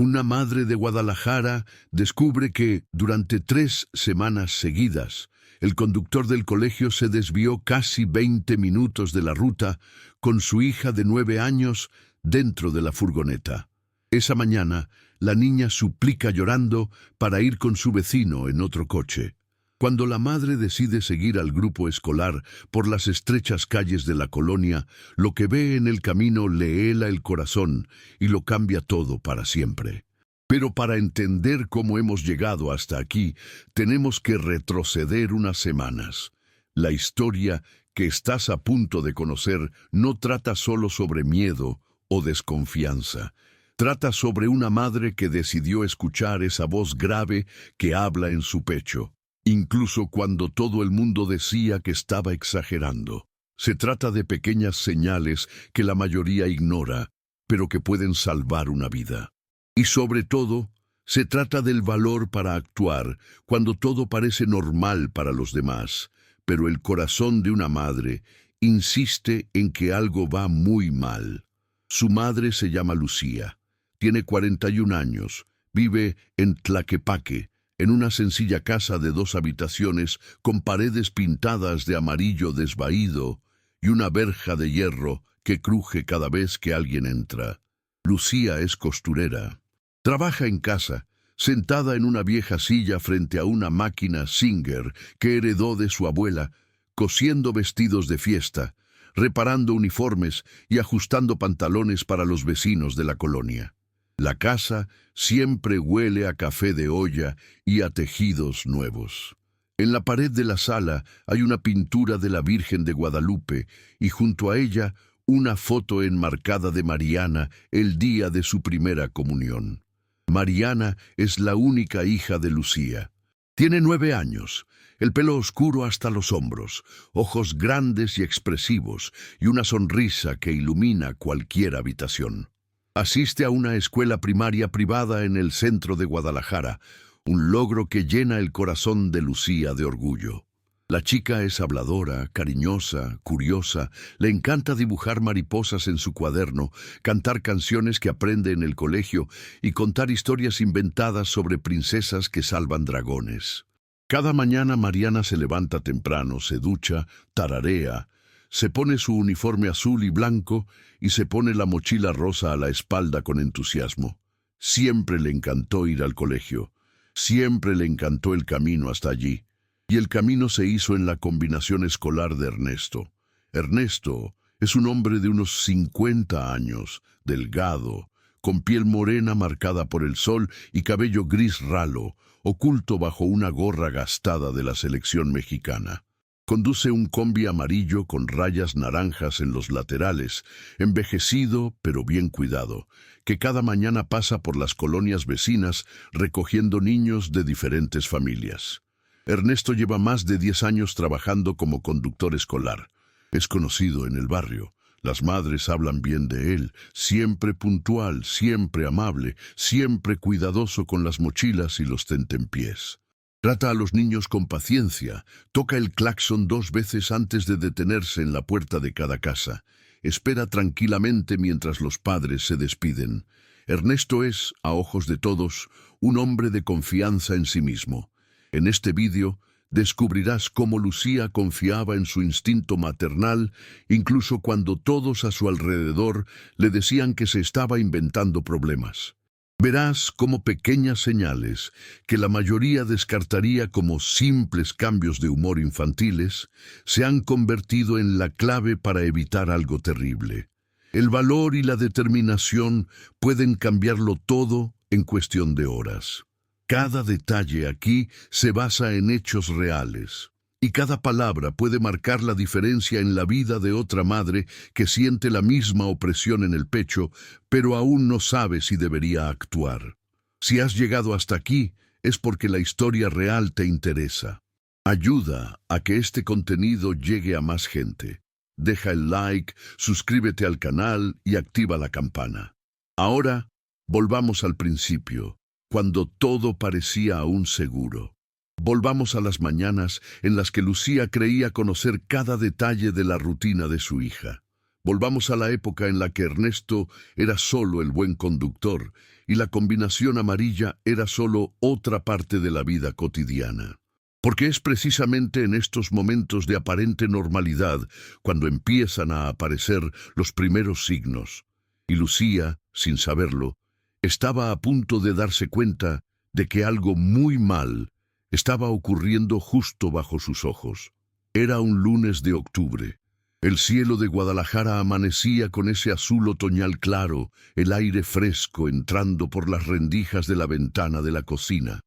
Una madre de Guadalajara descubre que, durante 3 semanas seguidas, el conductor del colegio se desvió casi 20 minutos de la ruta con su hija de 9 años dentro de la furgoneta. Esa mañana, la niña suplica llorando para ir con su vecino en otro coche. Cuando la madre decide seguir al grupo escolar por las estrechas calles de la colonia, lo que ve en el camino le hela el corazón y lo cambia todo para siempre. Pero para entender cómo hemos llegado hasta aquí, tenemos que retroceder unas semanas. La historia que estás a punto de conocer no trata solo sobre miedo o desconfianza. Trata sobre una madre que decidió escuchar esa voz grave que habla en su pecho, incluso cuando todo el mundo decía que estaba exagerando. Se trata de pequeñas señales que la mayoría ignora, pero que pueden salvar una vida. Y sobre todo, se trata del valor para actuar cuando todo parece normal para los demás, pero el corazón de una madre insiste en que algo va muy mal. Su madre se llama Lucía. Tiene 41 años, vive en Tlaquepaque, en una sencilla casa de 2 habitaciones con paredes pintadas de amarillo desvaído y una verja de hierro que cruje cada vez que alguien entra. Lucía es costurera. Trabaja en casa, sentada en una vieja silla frente a una máquina Singer que heredó de su abuela, cosiendo vestidos de fiesta, reparando uniformes y ajustando pantalones para los vecinos de la colonia. La casa siempre huele a café de olla y a tejidos nuevos. En la pared de la sala hay una pintura de la Virgen de Guadalupe y junto a ella una foto enmarcada de Mariana el día de su primera comunión. Mariana es la única hija de Lucía. Tiene 9 años, el pelo oscuro hasta los hombros, ojos grandes y expresivos y una sonrisa que ilumina cualquier habitación. Asiste a una escuela primaria privada en el centro de Guadalajara, un logro que llena el corazón de Lucía de orgullo. La chica es habladora, cariñosa, curiosa, le encanta dibujar mariposas en su cuaderno, cantar canciones que aprende en el colegio y contar historias inventadas sobre princesas que salvan dragones. Cada mañana Mariana se levanta temprano, se ducha, tararea, se pone su uniforme azul y blanco y se pone la mochila rosa a la espalda con entusiasmo. Siempre le encantó ir al colegio. Siempre le encantó el camino hasta allí. Y el camino se hizo en la combinación escolar de Ernesto. Ernesto es un hombre de unos 50 años, delgado, con piel morena marcada por el sol y cabello gris ralo, oculto bajo una gorra gastada de la selección mexicana. Conduce un combi amarillo con rayas naranjas en los laterales, envejecido pero bien cuidado, que cada mañana pasa por las colonias vecinas recogiendo niños de diferentes familias. Ernesto lleva más de 10 años trabajando como conductor escolar. Es conocido en el barrio. Las madres hablan bien de él, siempre puntual, siempre amable, siempre cuidadoso con las mochilas y los tentempiés. Trata a los niños con paciencia, toca el claxon 2 veces antes de detenerse en la puerta de cada casa. Espera tranquilamente mientras los padres se despiden. Ernesto es, a ojos de todos, un hombre de confianza en sí mismo. En este vídeo descubrirás cómo Lucía confiaba en su instinto maternal, incluso cuando todos a su alrededor le decían que se estaba inventando problemas. Verás cómo pequeñas señales, que la mayoría descartaría como simples cambios de humor infantiles, se han convertido en la clave para evitar algo terrible. El valor y la determinación pueden cambiarlo todo en cuestión de horas. Cada detalle aquí se basa en hechos reales, y cada palabra puede marcar la diferencia en la vida de otra madre que siente la misma opresión en el pecho, pero aún no sabe si debería actuar. Si has llegado hasta aquí, es porque la historia real te interesa. Ayuda a que este contenido llegue a más gente. Deja el like, suscríbete al canal y activa la campana. Ahora, volvamos al principio, cuando todo parecía aún seguro. Volvamos a las mañanas en las que Lucía creía conocer cada detalle de la rutina de su hija. Volvamos a la época en la que Ernesto era solo el buen conductor y la combinación amarilla era solo otra parte de la vida cotidiana. Porque es precisamente en estos momentos de aparente normalidad cuando empiezan a aparecer los primeros signos. Y Lucía, sin saberlo, estaba a punto de darse cuenta de que algo muy mal estaba ocurriendo justo bajo sus ojos. Era un lunes de octubre. El cielo de Guadalajara amanecía con ese azul otoñal claro, el aire fresco entrando por las rendijas de la ventana de la cocina.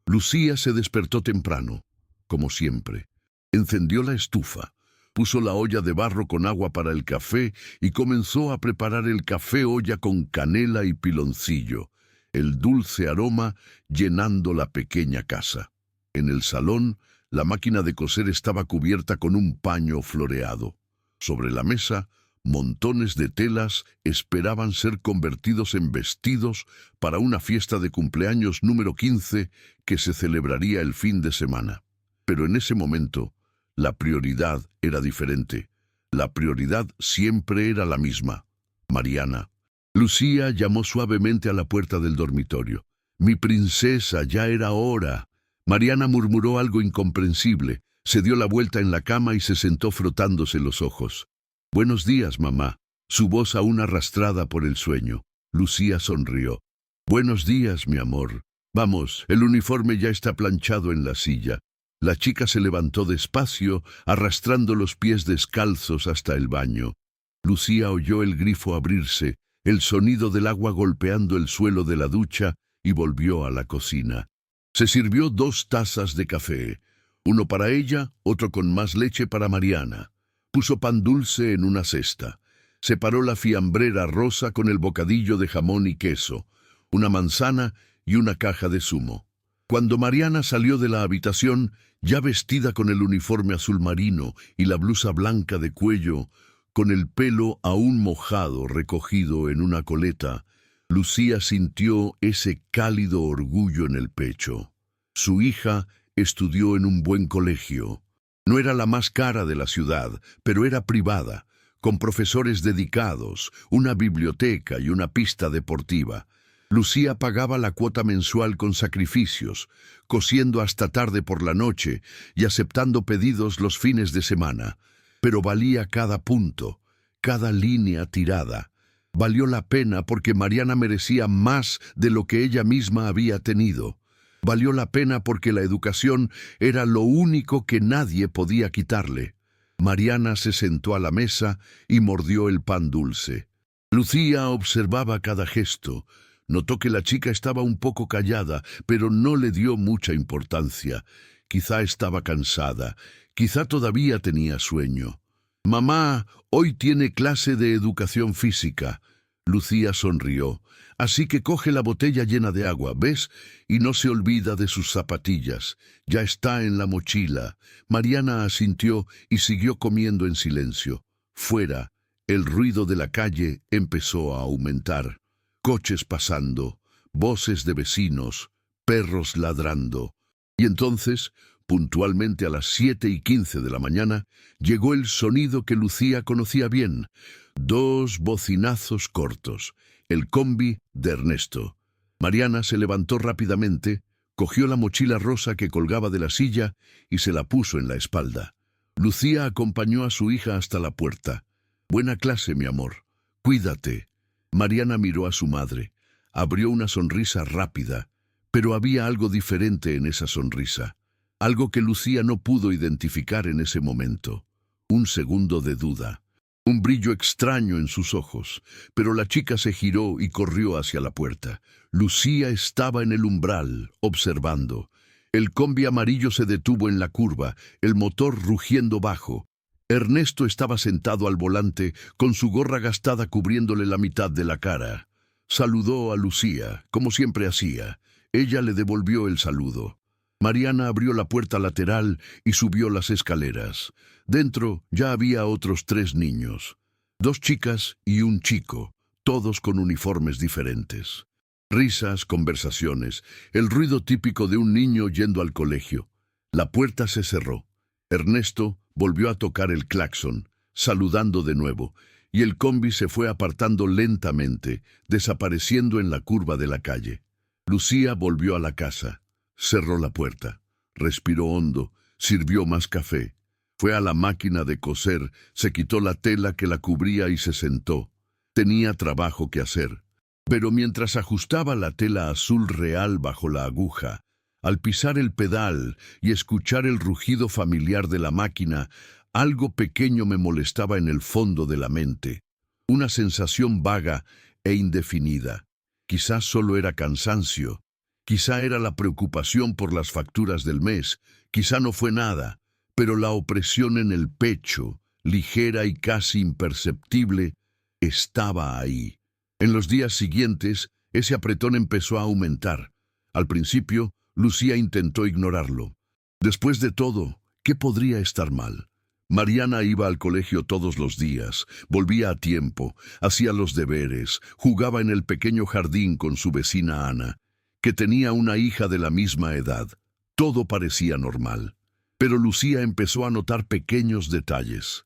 Lucía se despertó temprano, como siempre. Encendió la estufa, puso la olla de barro con agua para el café y comenzó a preparar el café olla con canela y piloncillo, el dulce aroma llenando la pequeña casa. En el salón, la máquina de coser estaba cubierta con un paño floreado. Sobre la mesa, montones de telas esperaban ser convertidos en vestidos para una fiesta de cumpleaños número 15 que se celebraría el fin de semana. Pero en ese momento, la prioridad era diferente. La prioridad siempre era la misma: Mariana. Lucía llamó suavemente a la puerta del dormitorio. «Mi princesa, ya era hora». Mariana murmuró algo incomprensible, se dio la vuelta en la cama y se sentó frotándose los ojos. «Buenos días, mamá», su voz aún arrastrada por el sueño. Lucía sonrió. «Buenos días, mi amor. Vamos, el uniforme ya está planchado en la silla». La chica se levantó despacio, arrastrando los pies descalzos hasta el baño. Lucía oyó el grifo abrirse, el sonido del agua golpeando el suelo de la ducha, y volvió a la cocina. Se sirvió 2 tazas de café, uno para ella, otro con más leche para Mariana. Puso pan dulce en una cesta. Separó la fiambrera rosa con el bocadillo de jamón y queso, una manzana y una caja de zumo. Cuando Mariana salió de la habitación, ya vestida con el uniforme azul marino y la blusa blanca de cuello, con el pelo aún mojado recogido en una coleta, Lucía sintió ese cálido orgullo en el pecho. Su hija estudió en un buen colegio. No era la más cara de la ciudad, pero era privada, con profesores dedicados, una biblioteca y una pista deportiva. Lucía pagaba la cuota mensual con sacrificios, cosiendo hasta tarde por la noche y aceptando pedidos los fines de semana. Pero valía cada punto, cada línea tirada. Valió la pena porque Mariana merecía más de lo que ella misma había tenido. Valió la pena porque la educación era lo único que nadie podía quitarle. Mariana se sentó a la mesa y mordió el pan dulce. Lucía observaba cada gesto. Notó que la chica estaba un poco callada, pero no le dio mucha importancia. Quizá estaba cansada, quizá todavía tenía sueño. «Mamá, hoy tiene clase de educación física». Lucía sonrió. «Así que coge la botella llena de agua, ¿ves? Y no se olvida de sus zapatillas. Ya está en la mochila». Mariana asintió y siguió comiendo en silencio. Fuera, el ruido de la calle empezó a aumentar. Coches pasando, voces de vecinos, perros ladrando. Y entonces, puntualmente a las 7:15 de la mañana, llegó el sonido que Lucía conocía bien. 2 bocinazos cortos, el combi de Ernesto. Mariana se levantó rápidamente, cogió la mochila rosa que colgaba de la silla y se la puso en la espalda. Lucía acompañó a su hija hasta la puerta. «Buena clase, mi amor. Cuídate». Mariana miró a su madre. Abrió una sonrisa rápida, pero había algo diferente en esa sonrisa. Algo que Lucía no pudo identificar en ese momento. Un segundo de duda. Un brillo extraño en sus ojos, pero la chica se giró y corrió hacia la puerta. Lucía estaba en el umbral, observando. El combi amarillo se detuvo en la curva, el motor rugiendo bajo. Ernesto estaba sentado al volante, con su gorra gastada cubriéndole la mitad de la cara. Saludó a Lucía, como siempre hacía. Ella le devolvió el saludo. Mariana abrió la puerta lateral y subió las escaleras. Dentro ya había otros 3 niños. 2 chicas y un chico, todos con uniformes diferentes. Risas, conversaciones, el ruido típico de un niño yendo al colegio. La puerta se cerró. Ernesto volvió a tocar el claxon, saludando de nuevo, y el combi se fue apartando lentamente, desapareciendo en la curva de la calle. Lucía volvió a la casa, cerró la puerta, respiró hondo, sirvió más café. Fue a la máquina de coser, se quitó la tela que la cubría y se sentó. Tenía trabajo que hacer. Pero mientras ajustaba la tela azul real bajo la aguja, al pisar el pedal y escuchar el rugido familiar de la máquina, algo pequeño me molestaba en el fondo de la mente. Una sensación vaga e indefinida. Quizás solo era cansancio. Quizá era la preocupación por las facturas del mes. Quizá no fue nada. Pero la opresión en el pecho, ligera y casi imperceptible, estaba ahí. En los días siguientes, ese apretón empezó a aumentar. Al principio, Lucía intentó ignorarlo. Después de todo, ¿qué podría estar mal? Mariana iba al colegio todos los días, volvía a tiempo, hacía los deberes, jugaba en el pequeño jardín con su vecina Ana, que tenía una hija de la misma edad. Todo parecía normal. Pero Lucía empezó a notar pequeños detalles.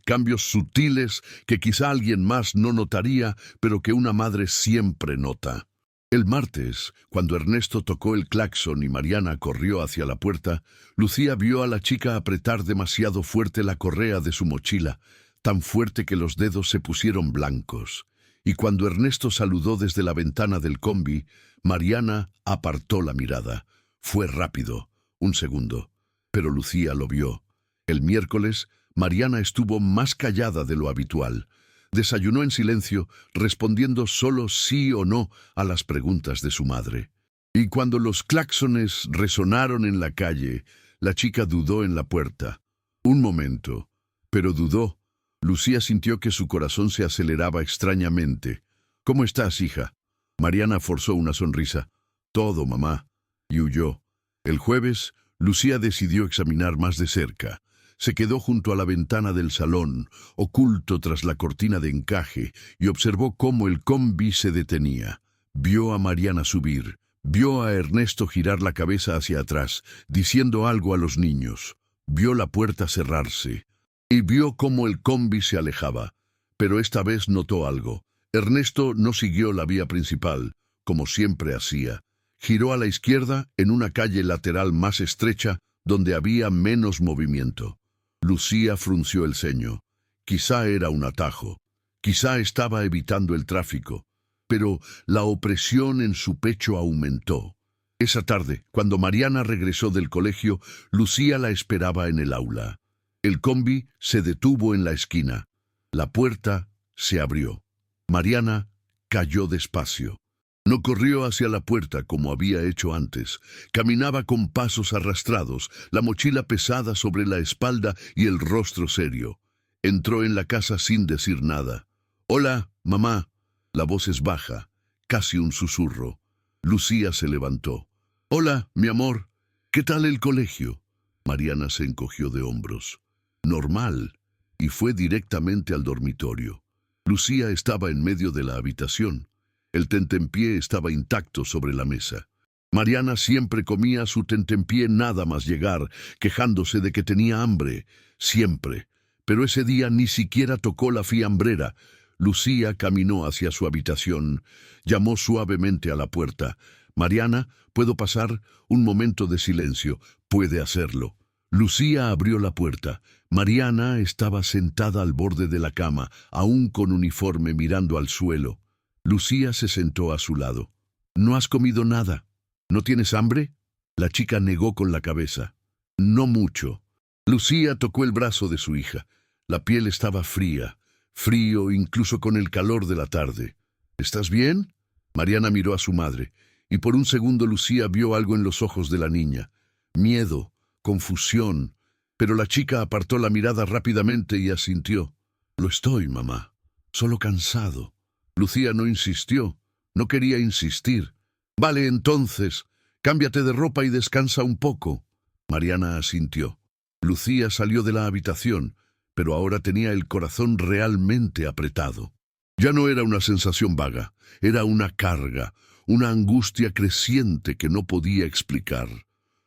Cambios sutiles que quizá alguien más no notaría, pero que una madre siempre nota. El martes, cuando Ernesto tocó el claxon y Mariana corrió hacia la puerta, Lucía vio a la chica apretar demasiado fuerte la correa de su mochila, tan fuerte que los dedos se pusieron blancos. Y cuando Ernesto saludó desde la ventana del combi, Mariana apartó la mirada. Fue rápido, un segundo, pero Lucía lo vio. El miércoles, Mariana estuvo más callada de lo habitual. Desayunó en silencio, respondiendo solo sí o no a las preguntas de su madre. Y cuando los claxones resonaron en la calle, la chica dudó en la puerta. Un momento, pero dudó. Lucía sintió que su corazón se aceleraba extrañamente. «¿Cómo estás, hija?» Mariana forzó una sonrisa. «Todo, mamá», y huyó. El jueves, Lucía decidió examinar más de cerca. Se quedó junto a la ventana del salón, oculto tras la cortina de encaje, y observó cómo el combi se detenía. Vio a Mariana subir, vio a Ernesto girar la cabeza hacia atrás, diciendo algo a los niños. Vio la puerta cerrarse, y vio cómo el combi se alejaba. Pero esta vez notó algo. Ernesto no siguió la vía principal, como siempre hacía. Giró a la izquierda en una calle lateral más estrecha, donde había menos movimiento. Lucía frunció el ceño. Quizá era un atajo. Quizá estaba evitando el tráfico. Pero la opresión en su pecho aumentó. Esa tarde, cuando Mariana regresó del colegio, Lucía la esperaba en el aula. El combi se detuvo en la esquina. La puerta se abrió. Mariana cayó despacio. No corrió hacia la puerta como había hecho antes. Caminaba con pasos arrastrados, la mochila pesada sobre la espalda y el rostro serio. Entró en la casa sin decir nada. «Hola, mamá». La voz es baja, casi un susurro. Lucía se levantó. «Hola, mi amor. ¿Qué tal el colegio?» Mariana se encogió de hombros. «Normal», y fue directamente al dormitorio. Lucía estaba en medio de la habitación. El tentempié estaba intacto sobre la mesa. Mariana siempre comía su tentempié nada más llegar, quejándose de que tenía hambre, siempre. Pero ese día ni siquiera tocó la fiambrera. Lucía caminó hacia su habitación, llamó suavemente a la puerta. «Mariana, ¿puedo pasar?» Un momento de silencio. «Puede hacerlo». Lucía abrió la puerta. Mariana estaba sentada al borde de la cama, aún con uniforme, mirando al suelo. Lucía se sentó a su lado. «¿No has comido nada? ¿No tienes hambre?» La chica negó con la cabeza. «No mucho». Lucía tocó el brazo de su hija. La piel estaba frío incluso con el calor de la tarde. «¿Estás bien?» Mariana miró a su madre, y por un segundo Lucía vio algo en los ojos de la niña. Miedo, confusión, pero la chica apartó la mirada rápidamente y asintió. «Lo estoy, mamá. Solo cansado». Lucía no insistió, no quería insistir. «Vale, entonces, cámbiate de ropa y descansa un poco». Mariana asintió. Lucía salió de la habitación, pero ahora tenía el corazón realmente apretado. Ya no era una sensación vaga, era una carga, una angustia creciente que no podía explicar.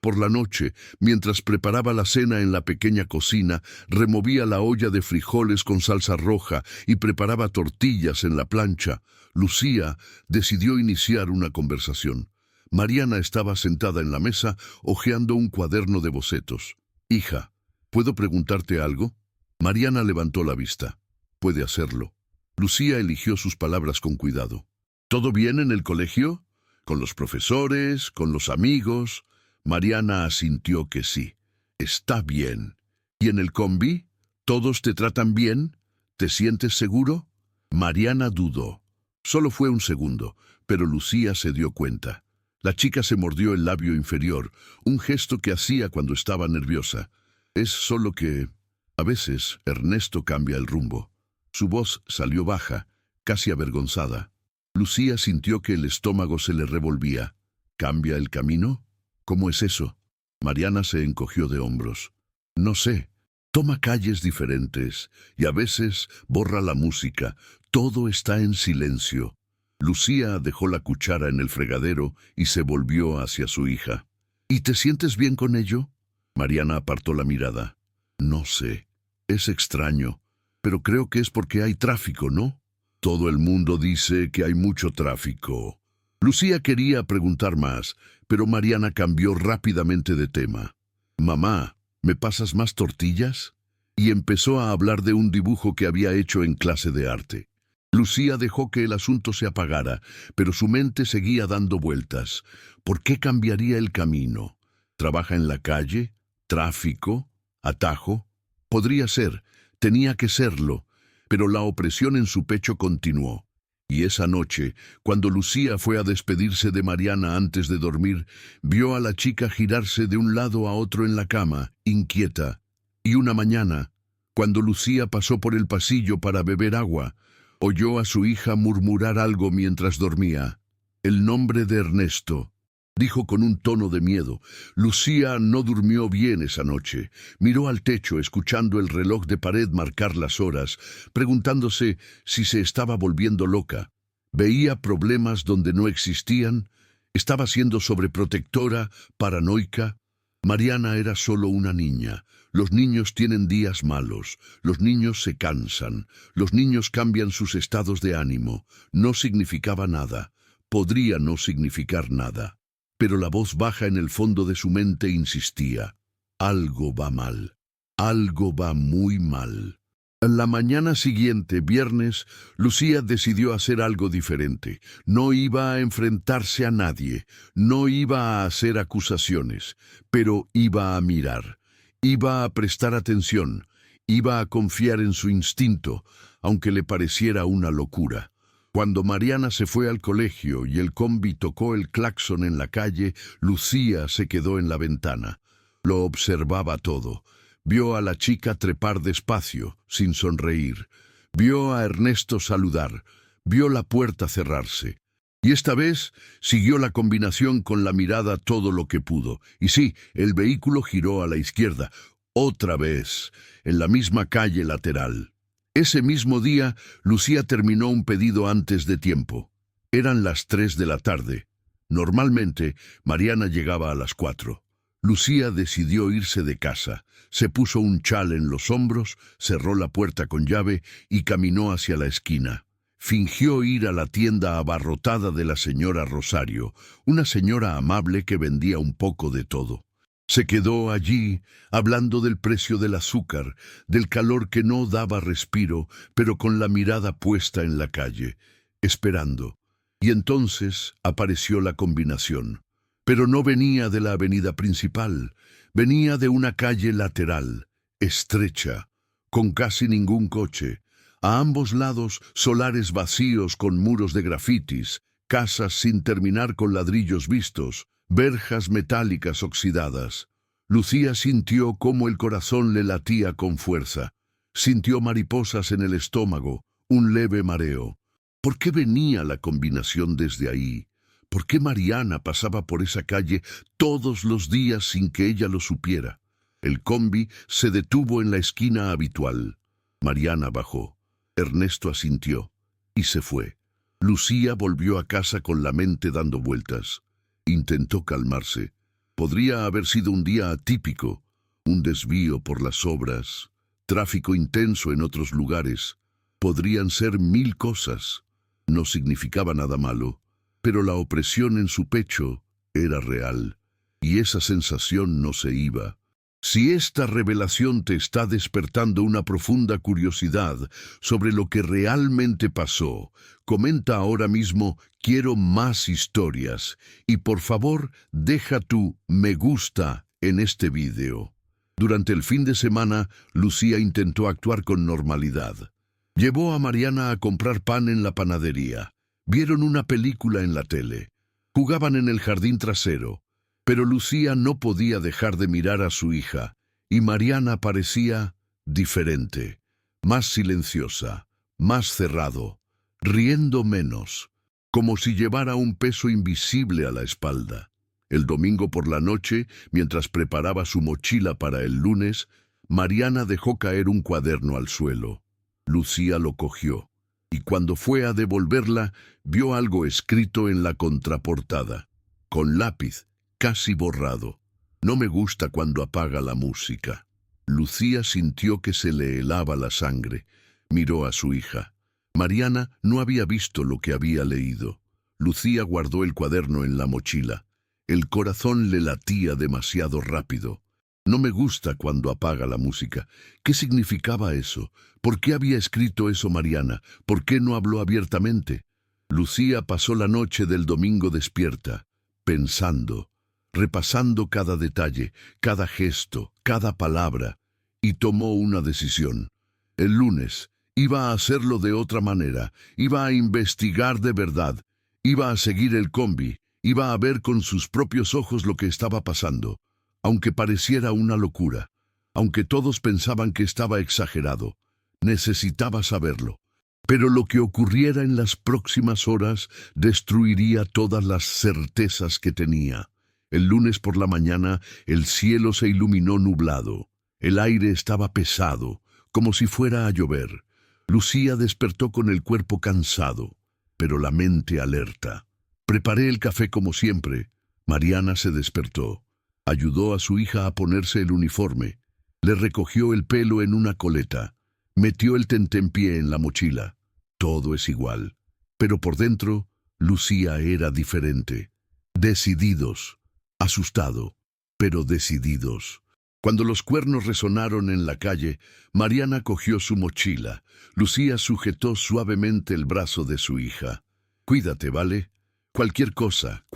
Por la noche, mientras preparaba la cena en la pequeña cocina, removía la olla de frijoles con salsa roja y preparaba tortillas en la plancha. Lucía decidió iniciar una conversación. Mariana estaba sentada en la mesa, hojeando un cuaderno de bocetos. «Hija, ¿puedo preguntarte algo?» Mariana levantó la vista. «Puede hacerlo». Lucía eligió sus palabras con cuidado. «¿Todo bien en el colegio? ¿Con los profesores? ¿Con los amigos?» Mariana asintió que sí. «Está bien. ¿Y en el combi? ¿Todos te tratan bien? ¿Te sientes seguro?» Mariana dudó. Solo fue un segundo, pero Lucía se dio cuenta. La chica se mordió el labio inferior, un gesto que hacía cuando estaba nerviosa. «Es solo que... a veces Ernesto cambia el rumbo». Su voz salió baja, casi avergonzada. Lucía sintió que el estómago se le revolvía. «¿Cambia el camino? ¿Cómo es eso?» Mariana se encogió de hombros. «No sé. Toma calles diferentes y a veces borra la música. Todo está en silencio». Lucía dejó la cuchara en el fregadero y se volvió hacia su hija. «¿Y te sientes bien con ello?» Mariana apartó la mirada. «No sé. Es extraño. Pero creo que es porque hay tráfico, ¿no?» «Todo el mundo dice que hay mucho tráfico». Lucía quería preguntar más, pero Mariana cambió rápidamente de tema. «Mamá, ¿me pasas más tortillas?» Y empezó a hablar de un dibujo que había hecho en clase de arte. Lucía dejó que el asunto se apagara, pero su mente seguía dando vueltas. ¿Por qué cambiaría el camino? ¿Trabaja en la calle? ¿Tráfico? ¿Atajo? Podría ser, tenía que serlo, pero la opresión en su pecho continuó. Y esa noche, cuando Lucía fue a despedirse de Mariana antes de dormir, vio a la chica girarse de un lado a otro en la cama, inquieta. Y una mañana, cuando Lucía pasó por el pasillo para beber agua, oyó a su hija murmurar algo mientras dormía. «El nombre de Ernesto», dijo con un tono de miedo. Lucía no durmió bien esa noche. Miró al techo, escuchando el reloj de pared marcar las horas, preguntándose si se estaba volviendo loca. Veía problemas donde no existían. Estaba siendo sobreprotectora, paranoica. Mariana era solo una niña. Los niños tienen días malos, los niños se cansan, los niños cambian sus estados de ánimo. No significaba nada, podría no significar nada. Pero la voz baja en el fondo de su mente insistía. Algo va mal, algo va muy mal. La mañana siguiente, viernes, Lucía decidió hacer algo diferente. No iba a enfrentarse a nadie, no iba a hacer acusaciones, pero iba a mirar. Iba a prestar atención, iba a confiar en su instinto, aunque le pareciera una locura. Cuando Mariana se fue al colegio y el combi tocó el claxon en la calle, Lucía se quedó en la ventana. Lo observaba todo. Vio a la chica trepar despacio, sin sonreír. Vio a Ernesto saludar. Vio la puerta cerrarse. Y esta vez siguió la combinación con la mirada todo lo que pudo. Y sí, el vehículo giró a la izquierda. Otra vez, en la misma calle lateral. Ese mismo día, Lucía terminó un pedido antes de tiempo. Eran las 3 de la tarde. Normalmente, Mariana llegaba a las 4. Lucía decidió irse de casa. Se puso un chal en los hombros, cerró la puerta con llave y caminó hacia la esquina. Fingió ir a la tienda abarrotada de la señora Rosario, una señora amable que vendía un poco de todo. Se quedó allí, hablando del precio del azúcar, del calor que no daba respiro, pero con la mirada puesta en la calle, esperando. Y entonces apareció la combinación. Pero no venía de la avenida principal, venía de una calle lateral, estrecha, con casi ningún coche. A ambos lados, solares vacíos con muros de grafitis, casas sin terminar con ladrillos vistos, verjas metálicas oxidadas. Lucía sintió cómo el corazón le latía con fuerza. Sintió mariposas en el estómago, un leve mareo. ¿Por qué venía la combinación desde ahí? ¿Por qué Mariana pasaba por esa calle todos los días sin que ella lo supiera? El combi se detuvo en la esquina habitual. Mariana bajó. Ernesto asintió y se fue. Lucía volvió a casa con la mente dando vueltas. Intentó calmarse. Podría haber sido un día atípico, un desvío por las obras, tráfico intenso en otros lugares. Podrían ser 1000 cosas. No significaba nada malo, pero la opresión en su pecho era real, y esa sensación no se iba. Si esta revelación te está despertando una profunda curiosidad sobre lo que realmente pasó, comenta ahora mismo "Quiero más historias" y por favor deja tu me gusta en este vídeo. Durante el fin de semana, Lucía intentó actuar con normalidad. Llevó a Mariana a comprar pan en la panadería. Vieron una película en la tele. Jugaban en el jardín trasero. Pero Lucía no podía dejar de mirar a su hija, y Mariana parecía diferente, más silenciosa, más cerrado, riendo menos, como si llevara un peso invisible a la espalda. El domingo por la noche, mientras preparaba su mochila para el lunes, Mariana dejó caer un cuaderno al suelo. Lucía lo cogió, y cuando fue a devolverla, vio algo escrito en la contraportada, con lápiz, casi borrado. No me gusta cuando apaga la música. Lucía sintió que se le helaba la sangre. Miró a su hija. Mariana no había visto lo que había leído. Lucía guardó el cuaderno en la mochila. El corazón le latía demasiado rápido. No me gusta cuando apaga la música. ¿Qué significaba eso? ¿Por qué había escrito eso Mariana? ¿Por qué no habló abiertamente? Lucía pasó la noche del domingo despierta, pensando, repasando cada detalle, cada gesto, cada palabra, y tomó una decisión. El lunes iba a hacerlo de otra manera, iba a investigar de verdad, iba a seguir el combi, iba a ver con sus propios ojos lo que estaba pasando, aunque pareciera una locura, aunque todos pensaban que estaba exagerado. Necesitaba saberlo. Pero lo que ocurriera en las próximas horas destruiría todas las certezas que tenía. El lunes por la mañana, el cielo se iluminó nublado. El aire estaba pesado, como si fuera a llover. Lucía despertó con el cuerpo cansado, pero la mente alerta. Preparé el café como siempre. Mariana se despertó. Ayudó a su hija a ponerse el uniforme. Le recogió el pelo en una coleta. Metió el tentempié en la mochila. Todo es igual. Pero por dentro, Lucía era diferente. Decididos. Asustado, pero decididos. Cuando los cuernos resonaron en la calle, Mariana cogió su mochila. Lucía sujetó suavemente el brazo de su hija. «Cuídate, ¿vale? Cualquier cosa,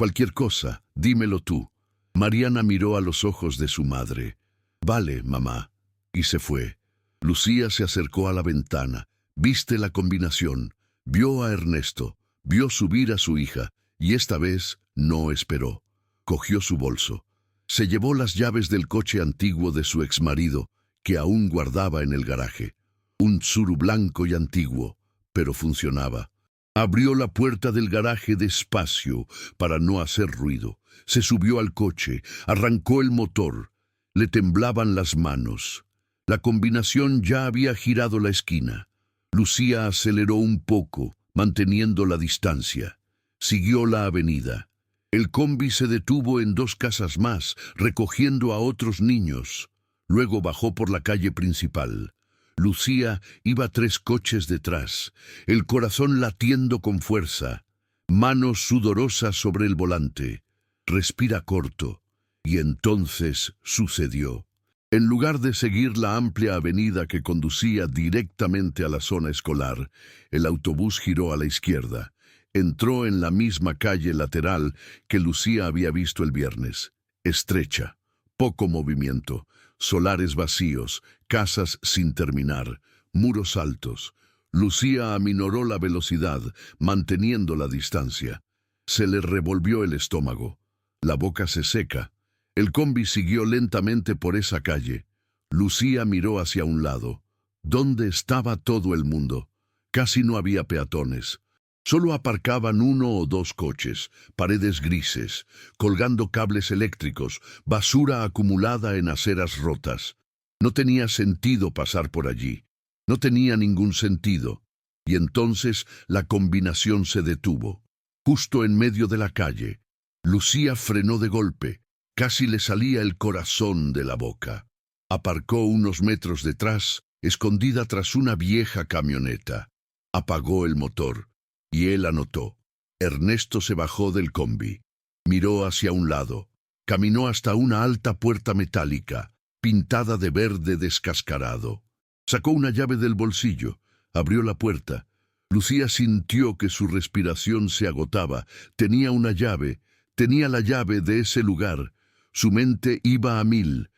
dímelo tú». Mariana miró a los ojos de su madre. «Vale, mamá». Y se fue. Lucía se acercó a la ventana. Viste la combinación. Vio a Ernesto. Vio subir a su hija. Y esta vez no esperó. Cogió su bolso. Se llevó las llaves del coche antiguo de su exmarido, que aún guardaba en el garaje. Un Tsuru blanco y antiguo, pero funcionaba. Abrió la puerta del garaje despacio para no hacer ruido. Se subió al coche, arrancó el motor. Le temblaban las manos. La combinación ya había girado la esquina. Lucía aceleró un poco, manteniendo la distancia. Siguió la avenida. El combi se detuvo en 2 casas más, recogiendo a otros niños. Luego bajó por la calle principal. Lucía iba 3 coches detrás, el corazón latiendo con fuerza, manos sudorosas sobre el volante. Respira corto. Y entonces sucedió. En lugar de seguir la amplia avenida que conducía directamente a la zona escolar, el autobús giró a la izquierda. Entró en la misma calle lateral que Lucía había visto el viernes. Estrecha, poco movimiento, solares vacíos, casas sin terminar, muros altos. Lucía aminoró la velocidad, manteniendo la distancia. Se le revolvió el estómago. La boca se seca. El combi siguió lentamente por esa calle. Lucía miró hacia un lado. ¿Dónde estaba todo el mundo? Casi no había peatones. Solo aparcaban 1 o 2 coches, paredes grises, colgando cables eléctricos, basura acumulada en aceras rotas. No tenía sentido pasar por allí. No tenía ningún sentido. Y entonces la combinación se detuvo. Justo en medio de la calle. Lucía frenó de golpe. Casi le salía el corazón de la boca. Aparcó unos metros detrás, escondida tras una vieja camioneta. Apagó el motor, y él anotó. Ernesto se bajó del combi. Miró hacia un lado. Caminó hasta una alta puerta metálica, pintada de verde descascarado. Sacó una llave del bolsillo, abrió la puerta. Lucía sintió que su respiración se agotaba. Tenía una llave, tenía la llave de ese lugar. Su mente iba a mil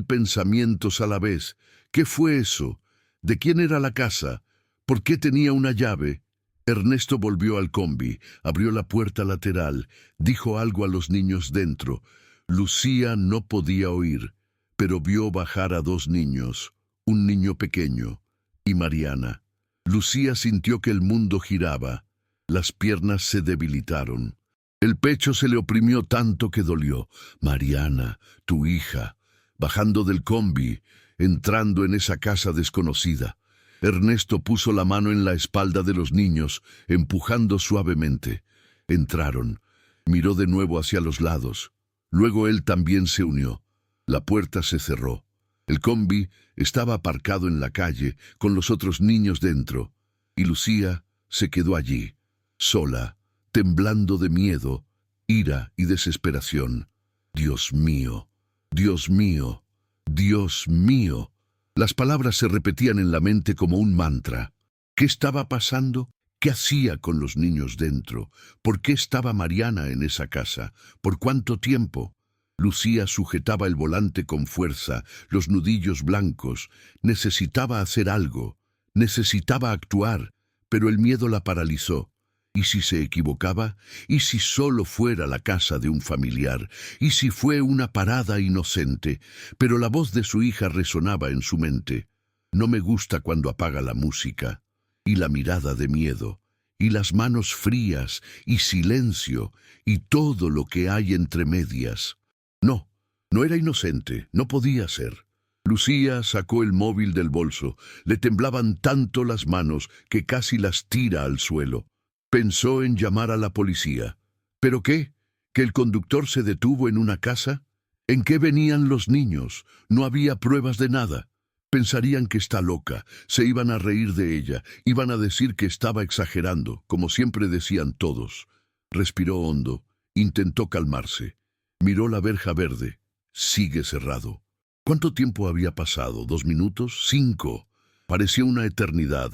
pensamientos a la vez. ¿Qué fue eso? ¿De quién era la casa? ¿Por qué tenía una llave? Ernesto volvió al combi, abrió la puerta lateral, dijo algo a los niños dentro. Lucía no podía oír, pero vio bajar a dos niños, un niño pequeño y Mariana. Lucía sintió que el mundo giraba, las piernas se debilitaron. El pecho se le oprimió tanto que dolió. Mariana, tu hija, bajando del combi, entrando en esa casa desconocida. Ernesto puso la mano en la espalda de los niños, empujando suavemente. Entraron. Miró de nuevo hacia los lados. Luego él también se unió. La puerta se cerró. El combi estaba aparcado en la calle, con los otros niños dentro. Y Lucía se quedó allí, sola, temblando de miedo, ira y desesperación. Dios mío, Dios mío, Dios mío. Las palabras se repetían en la mente como un mantra. ¿Qué estaba pasando? ¿Qué hacía con los niños dentro? ¿Por qué estaba Mariana en esa casa? ¿Por cuánto tiempo? Lucía sujetaba el volante con fuerza, los nudillos blancos. Necesitaba hacer algo. Necesitaba actuar, pero el miedo la paralizó. ¿Y si se equivocaba? ¿Y si solo fuera la casa de un familiar? ¿Y si fue una parada inocente? Pero la voz de su hija resonaba en su mente. No me gusta cuando apaga la música. Y la mirada de miedo. Y las manos frías. Y silencio. Y todo lo que hay entre medias. No, no era inocente. No podía ser. Lucía sacó el móvil del bolso. Le temblaban tanto las manos que casi las tira al suelo. Pensó en llamar a la policía. ¿Pero qué? ¿Que el conductor se detuvo en una casa? ¿En qué venían los niños? No había pruebas de nada. Pensarían que está loca, se iban a reír de ella, iban a decir que estaba exagerando, como siempre decían todos. Respiró hondo, intentó calmarse. Miró la verja verde. Sigue cerrado. ¿Cuánto tiempo había pasado? ¿2 minutos? 5. Parecía una eternidad.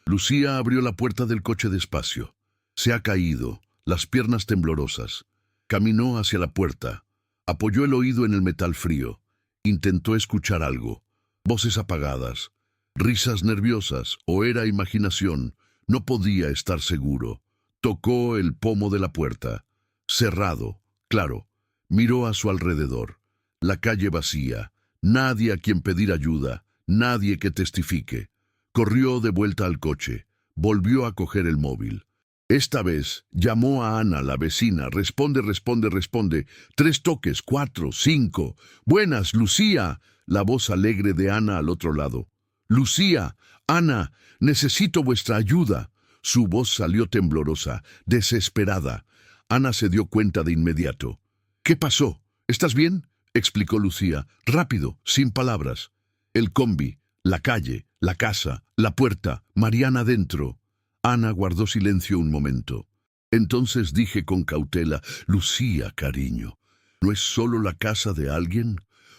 Lucía abrió la puerta del coche despacio. Se ha caído, las piernas temblorosas. Caminó hacia la puerta. Apoyó el oído en el metal frío. Intentó escuchar algo. Voces apagadas. Risas nerviosas. ¿O era imaginación? No podía estar seguro. Tocó el pomo de la puerta. Cerrado, claro. Miró a su alrededor. La calle vacía. Nadie a quien pedir ayuda. Nadie que testifique. Corrió de vuelta al coche. Volvió a coger el móvil. Esta vez llamó a Ana, la vecina. Responde, responde, responde. 3 toques, 4, 5. Buenas, Lucía. La voz alegre de Ana al otro lado. Lucía, Ana, necesito vuestra ayuda. Su voz salió temblorosa, desesperada. Ana se dio cuenta de inmediato. ¿Qué pasó? ¿Estás bien? Explicó Lucía, rápido, sin palabras. El combi, la calle, la casa, la puerta, Mariana dentro. Ana guardó silencio un momento. Entonces dije con cautela, Lucía, cariño, ¿no es solo la casa de alguien?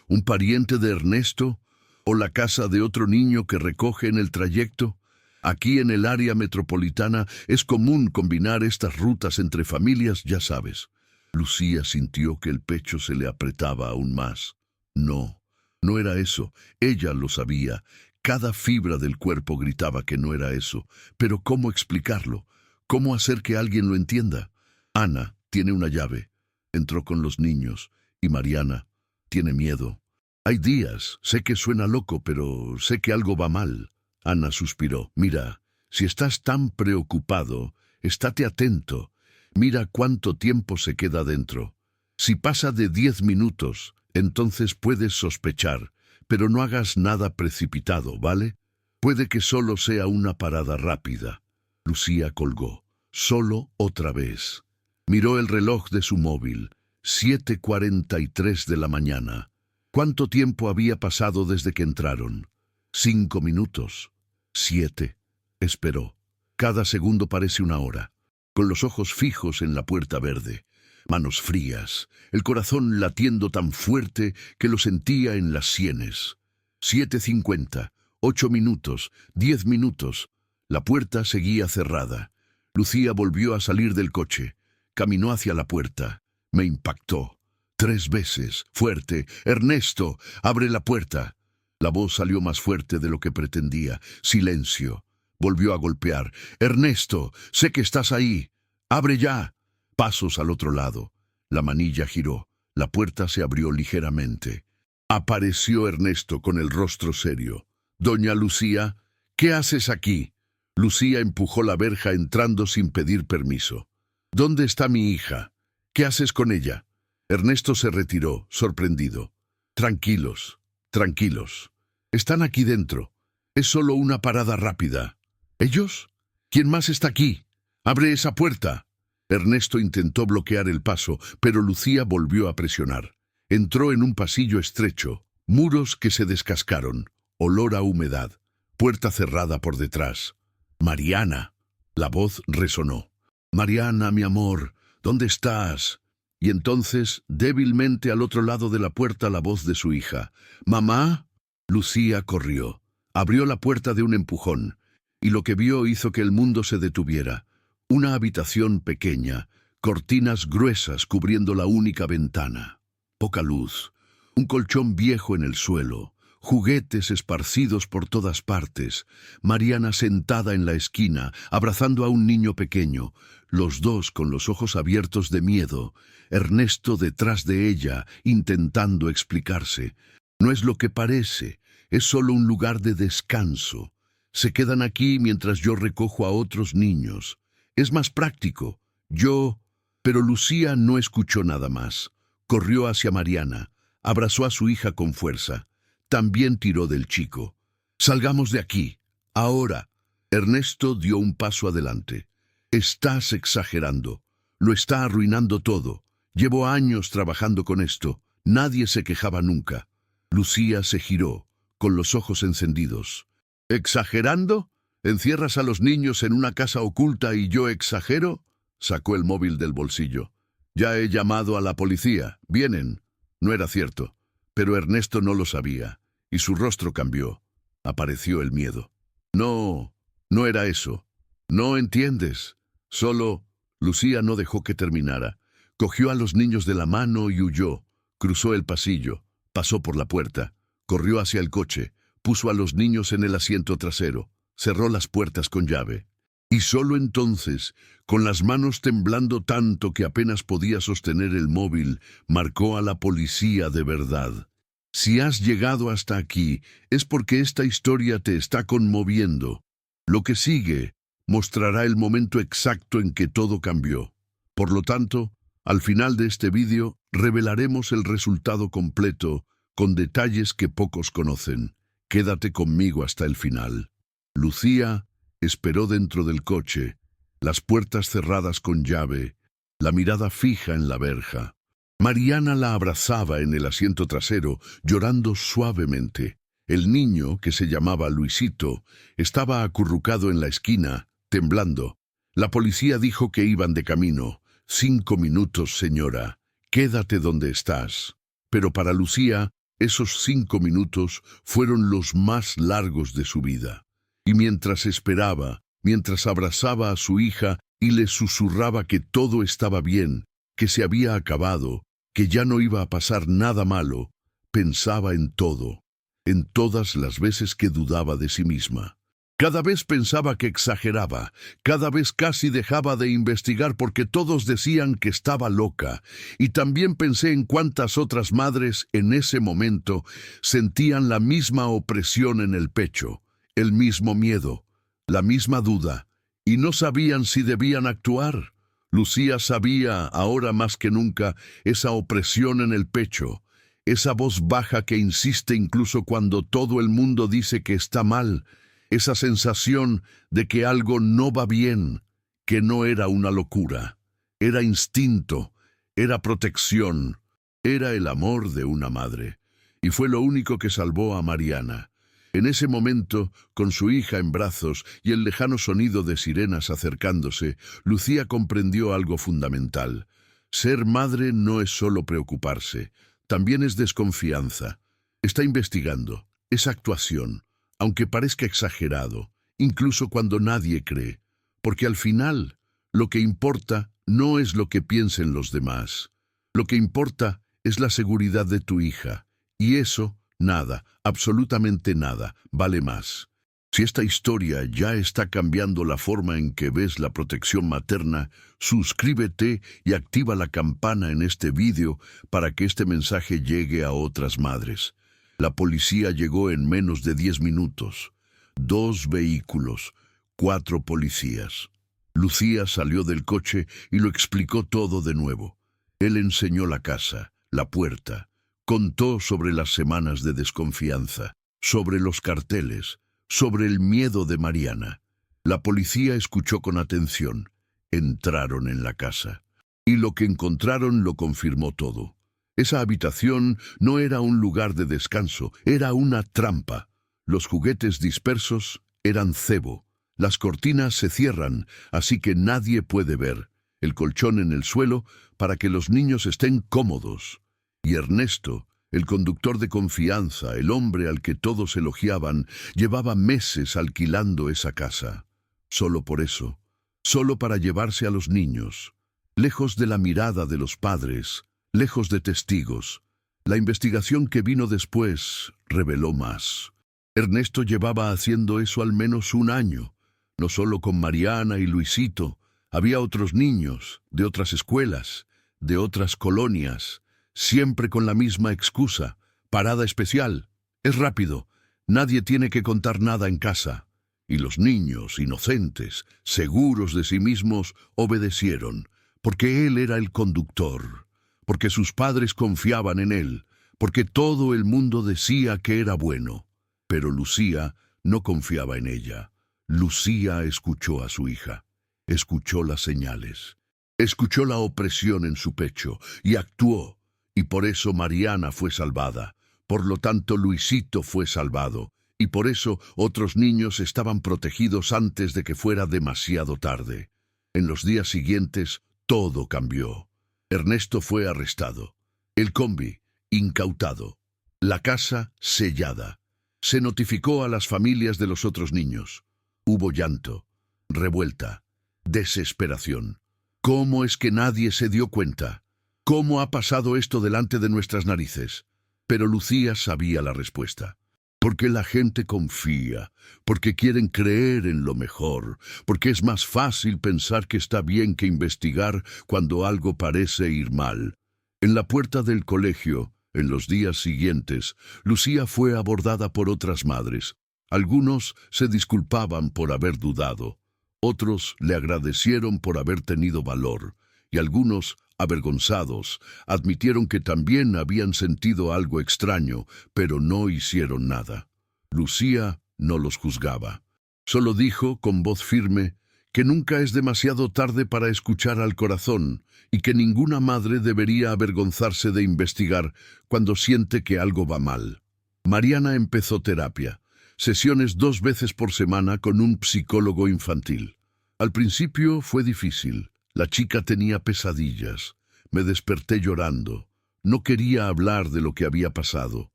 ¿Un pariente de Ernesto? ¿O la casa de otro niño que recoge en el trayecto? Aquí en el área metropolitana es común combinar estas rutas entre familias, ya sabes. Lucía sintió que el pecho se le apretaba aún más. No, no era eso. Ella lo sabía. Cada fibra del cuerpo gritaba que no era eso. Pero ¿cómo explicarlo? ¿Cómo hacer que alguien lo entienda? Ana tiene una llave. Entró con los niños. Y Mariana tiene miedo. Hay días, sé que suena loco, pero sé que algo va mal. Ana suspiró. Mira, si estás tan preocupado, estate atento. Mira cuánto tiempo se queda dentro. Si pasa de 10 minutos, entonces puedes sospechar. Pero no hagas nada precipitado, ¿vale? Puede que solo sea una parada rápida. Lucía colgó. Solo otra vez. Miró el reloj de su móvil. 7:43 de la mañana. ¿Cuánto tiempo había pasado desde que entraron? 5 minutos. 7. Esperó. Cada segundo parece una hora. Con los ojos fijos en la puerta verde, manos frías, el corazón latiendo tan fuerte que lo sentía en las sienes. 7:50, 8 minutos, 10 minutos. La puerta seguía cerrada. Lucía volvió a salir del coche. Caminó hacia la puerta. Me impactó. 3 veces, fuerte. «Ernesto, abre la puerta». La voz salió más fuerte de lo que pretendía. Silencio. Volvió a golpear. «Ernesto, sé que estás ahí. Abre ya». Pasos al otro lado. La manilla giró. La puerta se abrió ligeramente. Apareció Ernesto con el rostro serio. «Doña Lucía, ¿qué haces aquí?» Lucía empujó la verja entrando sin pedir permiso. «¿Dónde está mi hija? ¿Qué haces con ella?» Ernesto se retiró, sorprendido. «Tranquilos, tranquilos. Están aquí dentro. Es solo una parada rápida». «¿Ellos? ¿Quién más está aquí? Abre esa puerta». Ernesto intentó bloquear el paso, pero Lucía volvió a presionar. Entró en un pasillo estrecho, muros que se descascaron, olor a humedad, puerta cerrada por detrás. «Mariana». La voz resonó. «Mariana, mi amor, ¿dónde estás?» Y entonces, débilmente al otro lado de la puerta, la voz de su hija. «¿Mamá?» Lucía corrió. Abrió la puerta de un empujón, y lo que vio hizo que el mundo se detuviera. Una habitación pequeña, cortinas gruesas cubriendo la única ventana. Poca luz, un colchón viejo en el suelo, juguetes esparcidos por todas partes, Mariana sentada en la esquina, abrazando a un niño pequeño, los dos con los ojos abiertos de miedo, Ernesto detrás de ella, intentando explicarse. «No es lo que parece, es solo un lugar de descanso. Se quedan aquí mientras yo recojo a otros niños. Es más práctico. Yo...» Pero Lucía no escuchó nada más. Corrió hacia Mariana, abrazó a su hija con fuerza. También tiró del chico. «Salgamos de aquí. Ahora». Ernesto dio un paso adelante. «Estás exagerando. Lo está arruinando todo. Llevo años trabajando con esto. Nadie se quejaba nunca». Lucía se giró, con los ojos encendidos. «¿Exagerando? ¿Encierras a los niños en una casa oculta y yo exagero?» Sacó el móvil del bolsillo. «Ya he llamado a la policía. Vienen». No era cierto, pero Ernesto no lo sabía, y su rostro cambió. Apareció el miedo. «No, no era eso. No entiendes. Solo...» Lucía no dejó que terminara. Cogió a los niños de la mano y huyó. Cruzó el pasillo, pasó por la puerta, corrió hacia el coche, puso a los niños en el asiento trasero, cerró las puertas con llave. Y solo entonces, con las manos temblando tanto que apenas podía sostener el móvil, marcó a la policía de verdad. Si has llegado hasta aquí, es porque esta historia te está conmoviendo. Lo que sigue mostrará el momento exacto en que todo cambió. Por lo tanto, al final de este vídeo, revelaremos el resultado completo, con detalles que pocos conocen. Quédate conmigo hasta el final. Lucía esperó dentro del coche, las puertas cerradas con llave, la mirada fija en la verja. Mariana la abrazaba en el asiento trasero, llorando suavemente. El niño, que se llamaba Luisito, estaba acurrucado en la esquina, temblando. La policía dijo que iban de camino. 5 minutos, señora. Quédate donde estás. Pero para Lucía, esos 5 minutos fueron los más largos de su vida. Y mientras esperaba, mientras abrazaba a su hija y le susurraba que todo estaba bien, que se había acabado, que ya no iba a pasar nada malo, pensaba en todo, en todas las veces que dudaba de sí misma. Cada vez pensaba que exageraba, cada vez casi dejaba de investigar porque todos decían que estaba loca, y también pensé en cuántas otras madres en ese momento sentían la misma opresión en el pecho, el mismo miedo, la misma duda, y no sabían si debían actuar. Lucía sabía, ahora más que nunca, esa opresión en el pecho, esa voz baja que insiste incluso cuando todo el mundo dice que está mal, esa sensación de que algo no va bien, que no era una locura, era instinto, era protección, era el amor de una madre. Y fue lo único que salvó a Mariana. En ese momento, con su hija en brazos y el lejano sonido de sirenas acercándose, Lucía comprendió algo fundamental. Ser madre no es solo preocuparse, también es desconfianza. Está investigando, es actuación, aunque parezca exagerado, incluso cuando nadie cree, porque al final, lo que importa no es lo que piensen los demás. Lo que importa es la seguridad de tu hija, y eso, nada, absolutamente nada, vale más. Si esta historia ya está cambiando la forma en que ves la protección materna, suscríbete y activa la campana en este vídeo para que este mensaje llegue a otras madres. La policía llegó en menos de 10 minutos. 2 vehículos, 4 policías. Lucía salió del coche y lo explicó todo de nuevo. Él enseñó la casa, la puerta. Contó sobre las semanas de desconfianza, sobre los carteles, sobre el miedo de Mariana. La policía escuchó con atención. Entraron en la casa. Y lo que encontraron lo confirmó todo. Esa habitación no era un lugar de descanso, era una trampa. Los juguetes dispersos eran cebo. Las cortinas se cierran, así que nadie puede ver. El colchón en el suelo para que los niños estén cómodos. Y Ernesto, el conductor de confianza, el hombre al que todos elogiaban, llevaba meses alquilando esa casa. Solo por eso, solo para llevarse a los niños, lejos de la mirada de los padres, lejos de testigos. La investigación que vino después reveló más. Ernesto llevaba haciendo eso al menos 1 año, no solo con Mariana y Luisito, había otros niños, de otras escuelas, de otras colonias, siempre con la misma excusa, parada especial. Es rápido, nadie tiene que contar nada en casa. Y los niños, inocentes, seguros de sí mismos, obedecieron, porque él era el conductor, porque sus padres confiaban en él, porque todo el mundo decía que era bueno. Pero Lucía no confiaba en ella. Lucía escuchó a su hija, escuchó las señales, escuchó la opresión en su pecho y actuó. Y por eso Mariana fue salvada, por lo tanto Luisito fue salvado, y por eso otros niños estaban protegidos antes de que fuera demasiado tarde. En los días siguientes, todo cambió. Ernesto fue arrestado, el combi incautado, la casa sellada. Se notificó a las familias de los otros niños. Hubo llanto, revuelta, desesperación. ¿Cómo es que nadie se dio cuenta? ¿Cómo ha pasado esto delante de nuestras narices? Pero Lucía sabía la respuesta. Porque la gente confía, porque quieren creer en lo mejor, porque es más fácil pensar que está bien que investigar cuando algo parece ir mal. En la puerta del colegio, en los días siguientes, Lucía fue abordada por otras madres. Algunos se disculpaban por haber dudado, otros le agradecieron por haber tenido valor, y algunos, avergonzados, admitieron que también habían sentido algo extraño, pero no hicieron nada. Lucía no los juzgaba. Solo dijo con voz firme que nunca es demasiado tarde para escuchar al corazón y que ninguna madre debería avergonzarse de investigar cuando siente que algo va mal. Mariana empezó terapia, sesiones 2 veces por semana con un psicólogo infantil. Al principio fue difícil. La chica tenía pesadillas. Me desperté llorando. No quería hablar de lo que había pasado,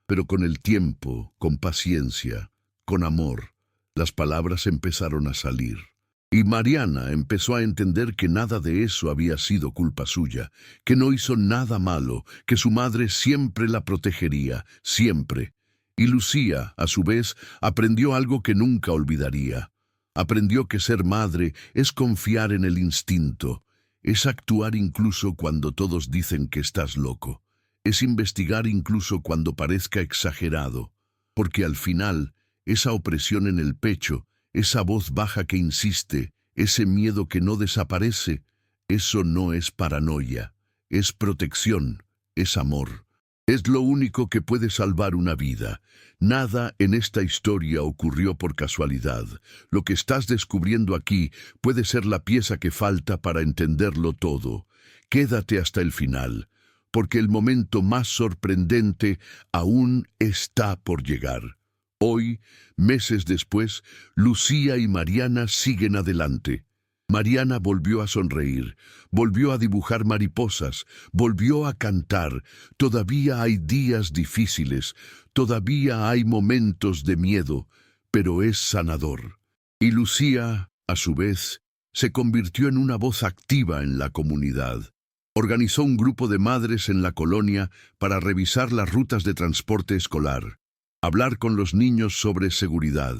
pero con el tiempo, con paciencia, con amor, las palabras empezaron a salir. Y Mariana empezó a entender que nada de eso había sido culpa suya, que no hizo nada malo, que su madre siempre la protegería, siempre. Y Lucía, a su vez, aprendió algo que nunca olvidaría. Aprendió que ser madre es confiar en el instinto, es actuar incluso cuando todos dicen que estás loco, es investigar incluso cuando parezca exagerado, porque al final, esa opresión en el pecho, esa voz baja que insiste, ese miedo que no desaparece, eso no es paranoia, es protección, es amor. Es lo único que puede salvar una vida. Nada en esta historia ocurrió por casualidad. Lo que estás descubriendo aquí puede ser la pieza que falta para entenderlo todo. Quédate hasta el final, porque el momento más sorprendente aún está por llegar. Hoy, meses después, Lucía y Mariana siguen adelante. Mariana volvió a sonreír, volvió a dibujar mariposas, volvió a cantar. Todavía hay días difíciles, todavía hay momentos de miedo, pero es sanador. Y Lucía, a su vez, se convirtió en una voz activa en la comunidad. Organizó un grupo de madres en la colonia para revisar las rutas de transporte escolar, hablar con los niños sobre seguridad,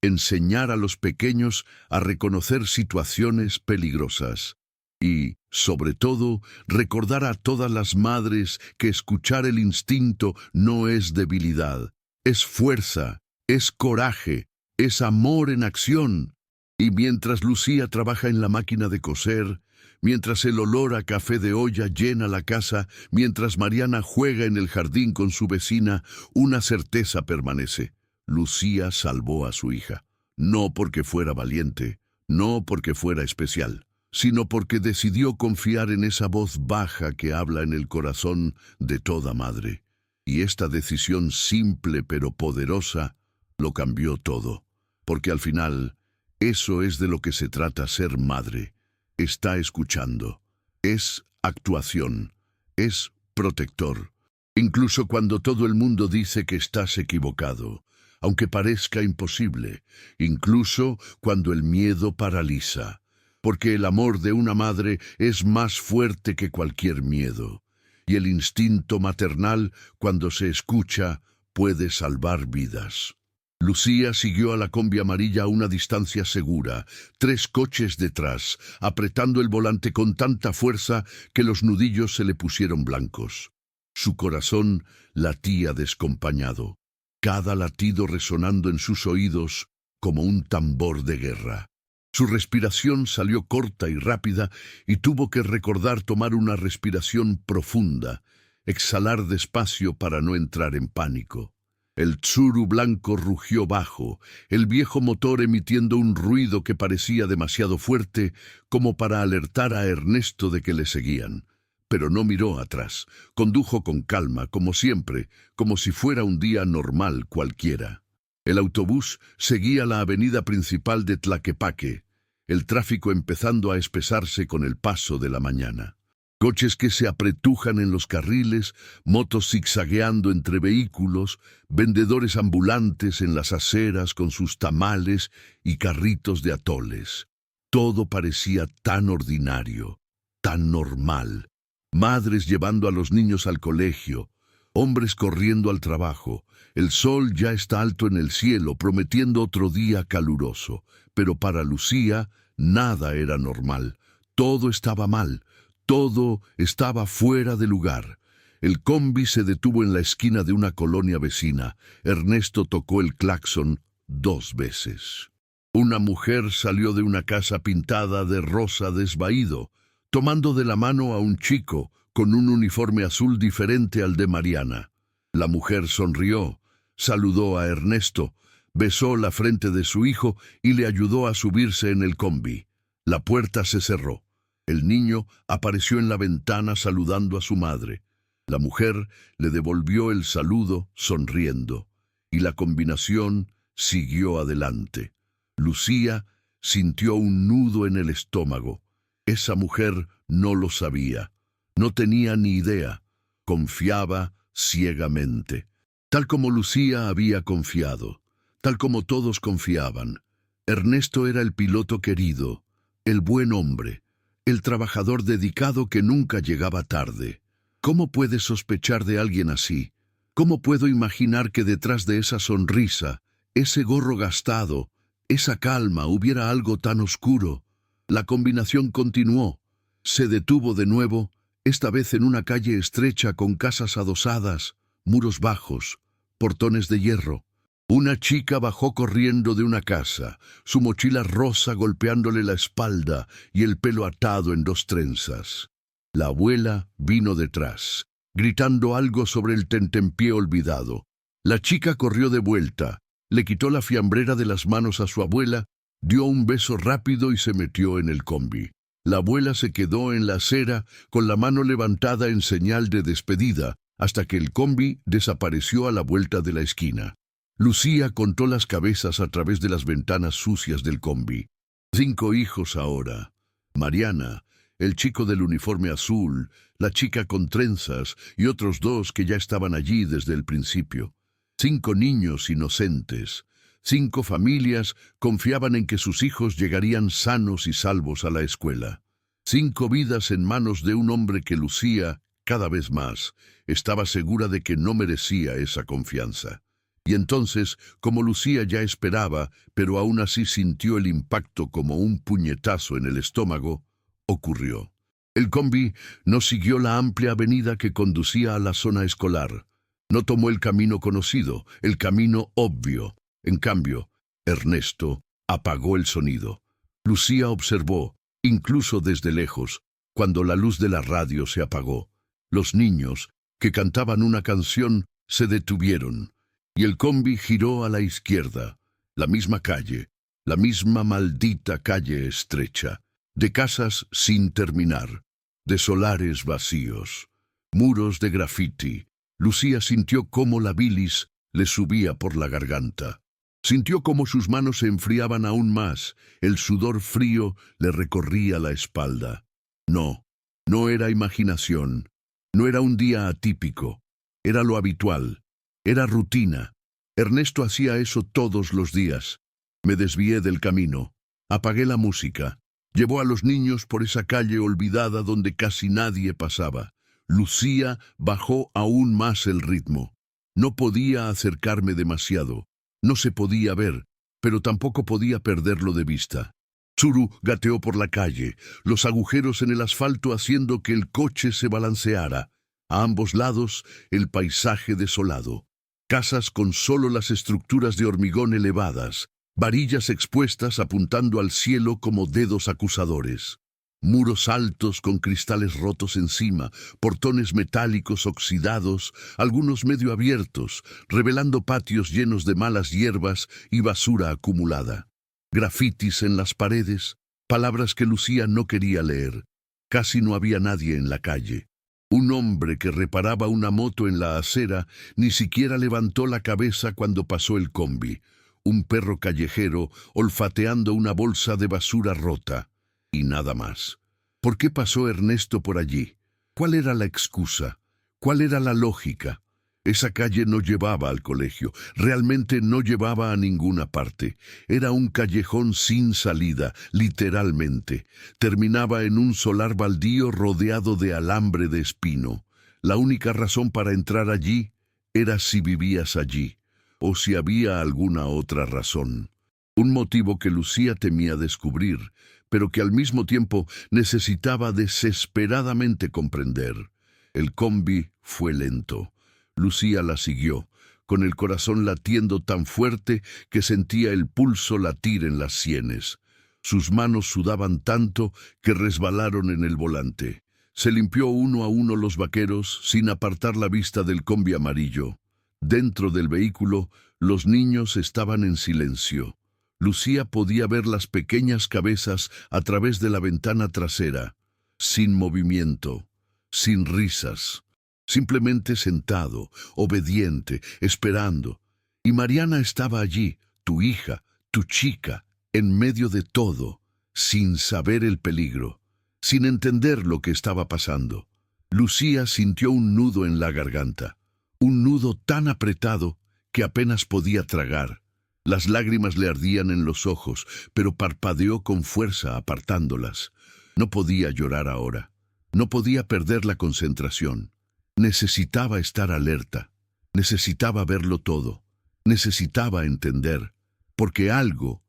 enseñar a los pequeños a reconocer situaciones peligrosas y, sobre todo, recordar a todas las madres que escuchar el instinto no es debilidad, es fuerza, es coraje, es amor en acción. Y mientras Lucía trabaja en la máquina de coser, mientras el olor a café de olla llena la casa, mientras Mariana juega en el jardín con su vecina, una certeza permanece. Lucía salvó a su hija, no porque fuera valiente, no porque fuera especial, sino porque decidió confiar en esa voz baja que habla en el corazón de toda madre. Y esta decisión simple pero poderosa lo cambió todo, porque al final, eso es de lo que se trata ser madre. Está escuchando, es actuación, es protector. Incluso cuando todo el mundo dice que estás equivocado, aunque parezca imposible, incluso cuando el miedo paraliza, porque el amor de una madre es más fuerte que cualquier miedo, y el instinto maternal, cuando se escucha, puede salvar vidas. Lucía siguió a la combi amarilla a una distancia segura, 3 coches detrás, apretando el volante con tanta fuerza que los nudillos se le pusieron blancos. Su corazón latía descompañado, cada latido resonando en sus oídos como un tambor de guerra. Su respiración salió corta y rápida y tuvo que recordar tomar una respiración profunda, exhalar despacio para no entrar en pánico. El Tsuru blanco rugió bajo, el viejo motor emitiendo un ruido que parecía demasiado fuerte como para alertar a Ernesto de que le seguían. Pero no miró atrás, condujo con calma, como siempre, como si fuera un día normal cualquiera. El autobús seguía la avenida principal de Tlaquepaque, el tráfico empezando a espesarse con el paso de la mañana. Coches que se apretujan en los carriles, motos zigzagueando entre vehículos, vendedores ambulantes en las aceras con sus tamales y carritos de atoles. Todo parecía tan ordinario, tan normal. Madres llevando a los niños al colegio, hombres corriendo al trabajo. El sol ya está alto en el cielo, prometiendo otro día caluroso. Pero para Lucía, nada era normal. Todo estaba mal. Todo estaba fuera de lugar. El combi se detuvo en la esquina de una colonia vecina. Ernesto tocó el claxon 2 veces. Una mujer salió de una casa pintada de rosa desvaído, tomando de la mano a un chico con un uniforme azul diferente al de Mariana. La mujer sonrió, saludó a Ernesto, besó la frente de su hijo y le ayudó a subirse en el combi. La puerta se cerró. El niño apareció en la ventana saludando a su madre. La mujer le devolvió el saludo sonriendo, y la combinación siguió adelante. Lucía sintió un nudo en el estómago. Esa mujer no lo sabía, no tenía ni idea, confiaba ciegamente. Tal como Lucía había confiado, tal como todos confiaban. Ernesto era el piloto querido, el buen hombre, el trabajador dedicado que nunca llegaba tarde. ¿Cómo puedes sospechar de alguien así? ¿Cómo puedo imaginar que detrás de esa sonrisa, ese gorro gastado, esa calma, hubiera algo tan oscuro? La combinación continuó. Se detuvo de nuevo, esta vez en una calle estrecha con casas adosadas, muros bajos, portones de hierro. Una chica bajó corriendo de una casa, su mochila rosa golpeándole la espalda y el pelo atado en 2 trenzas. La abuela vino detrás, gritando algo sobre el tentempié olvidado. La chica corrió de vuelta, le quitó la fiambrera de las manos a su abuela, dio un beso rápido y se metió en el combi. La abuela se quedó en la acera con la mano levantada en señal de despedida hasta que el combi desapareció a la vuelta de la esquina. Lucía contó las cabezas a través de las ventanas sucias del combi. 5 hijos ahora. Mariana, el chico del uniforme azul, la chica con trenzas y otros 2 que ya estaban allí desde el principio. 5 niños inocentes. 5 familias confiaban en que sus hijos llegarían sanos y salvos a la escuela. 5 vidas en manos de un hombre que Lucía, cada vez más, estaba segura de que no merecía esa confianza. Y entonces, como Lucía ya esperaba, pero aún así sintió el impacto como un puñetazo en el estómago, ocurrió. El combi no siguió la amplia avenida que conducía a la zona escolar. No tomó el camino conocido, el camino obvio. En cambio, Ernesto apagó el sonido. Lucía observó, incluso desde lejos, cuando la luz de la radio se apagó. Los niños, que cantaban una canción, se detuvieron, y el combi giró a la izquierda. La misma calle, la misma maldita calle estrecha, de casas sin terminar, de solares vacíos, muros de grafiti. Lucía sintió cómo la bilis le subía por la garganta. Sintió cómo sus manos se enfriaban aún más, el sudor frío le recorría la espalda. No, no era imaginación, no era un día atípico, era lo habitual, era rutina. Ernesto hacía eso todos los días. Me desvié del camino, apagué la música, llevó a los niños por esa calle olvidada donde casi nadie pasaba. Lucía bajó aún más el ritmo. No podía acercarme demasiado. No se podía ver, pero tampoco podía perderlo de vista. Tsuru gateó por la calle, los agujeros en el asfalto haciendo que el coche se balanceara. A ambos lados, el paisaje desolado. Casas con solo las estructuras de hormigón elevadas, varillas expuestas apuntando al cielo como dedos acusadores. Muros altos con cristales rotos encima, portones metálicos oxidados, algunos medio abiertos, revelando patios llenos de malas hierbas y basura acumulada. Grafitis en las paredes, palabras que Lucía no quería leer. Casi no había nadie en la calle. Un hombre que reparaba una moto en la acera ni siquiera levantó la cabeza cuando pasó el combi. Un perro callejero olfateando una bolsa de basura rota. Y nada más. ¿Por qué pasó Ernesto por allí? ¿Cuál era la excusa? ¿Cuál era la lógica? Esa calle no llevaba al colegio, realmente no llevaba a ninguna parte. Era un callejón sin salida, literalmente. Terminaba en un solar baldío rodeado de alambre de espino. La única razón para entrar allí era si vivías allí, o si había alguna otra razón. Un motivo que Lucía temía descubrir, pero que al mismo tiempo necesitaba desesperadamente comprender. El combi fue lento. Lucía la siguió, con el corazón latiendo tan fuerte que sentía el pulso latir en las sienes. Sus manos sudaban tanto que resbalaron en el volante. Se limpió uno a uno los vaqueros sin apartar la vista del combi amarillo. Dentro del vehículo, los niños estaban en silencio. Lucía podía ver las pequeñas cabezas a través de la ventana trasera, sin movimiento, sin risas, simplemente sentado, obediente, esperando. Y Mariana estaba allí, tu hija, tu chica, en medio de todo, sin saber el peligro, sin entender lo que estaba pasando. Lucía sintió un nudo en la garganta, un nudo tan apretado que apenas podía tragar. Las lágrimas le ardían en los ojos, pero parpadeó con fuerza apartándolas. No podía llorar ahora. No podía perder la concentración. Necesitaba estar alerta. Necesitaba verlo todo. Necesitaba entender. Porque algo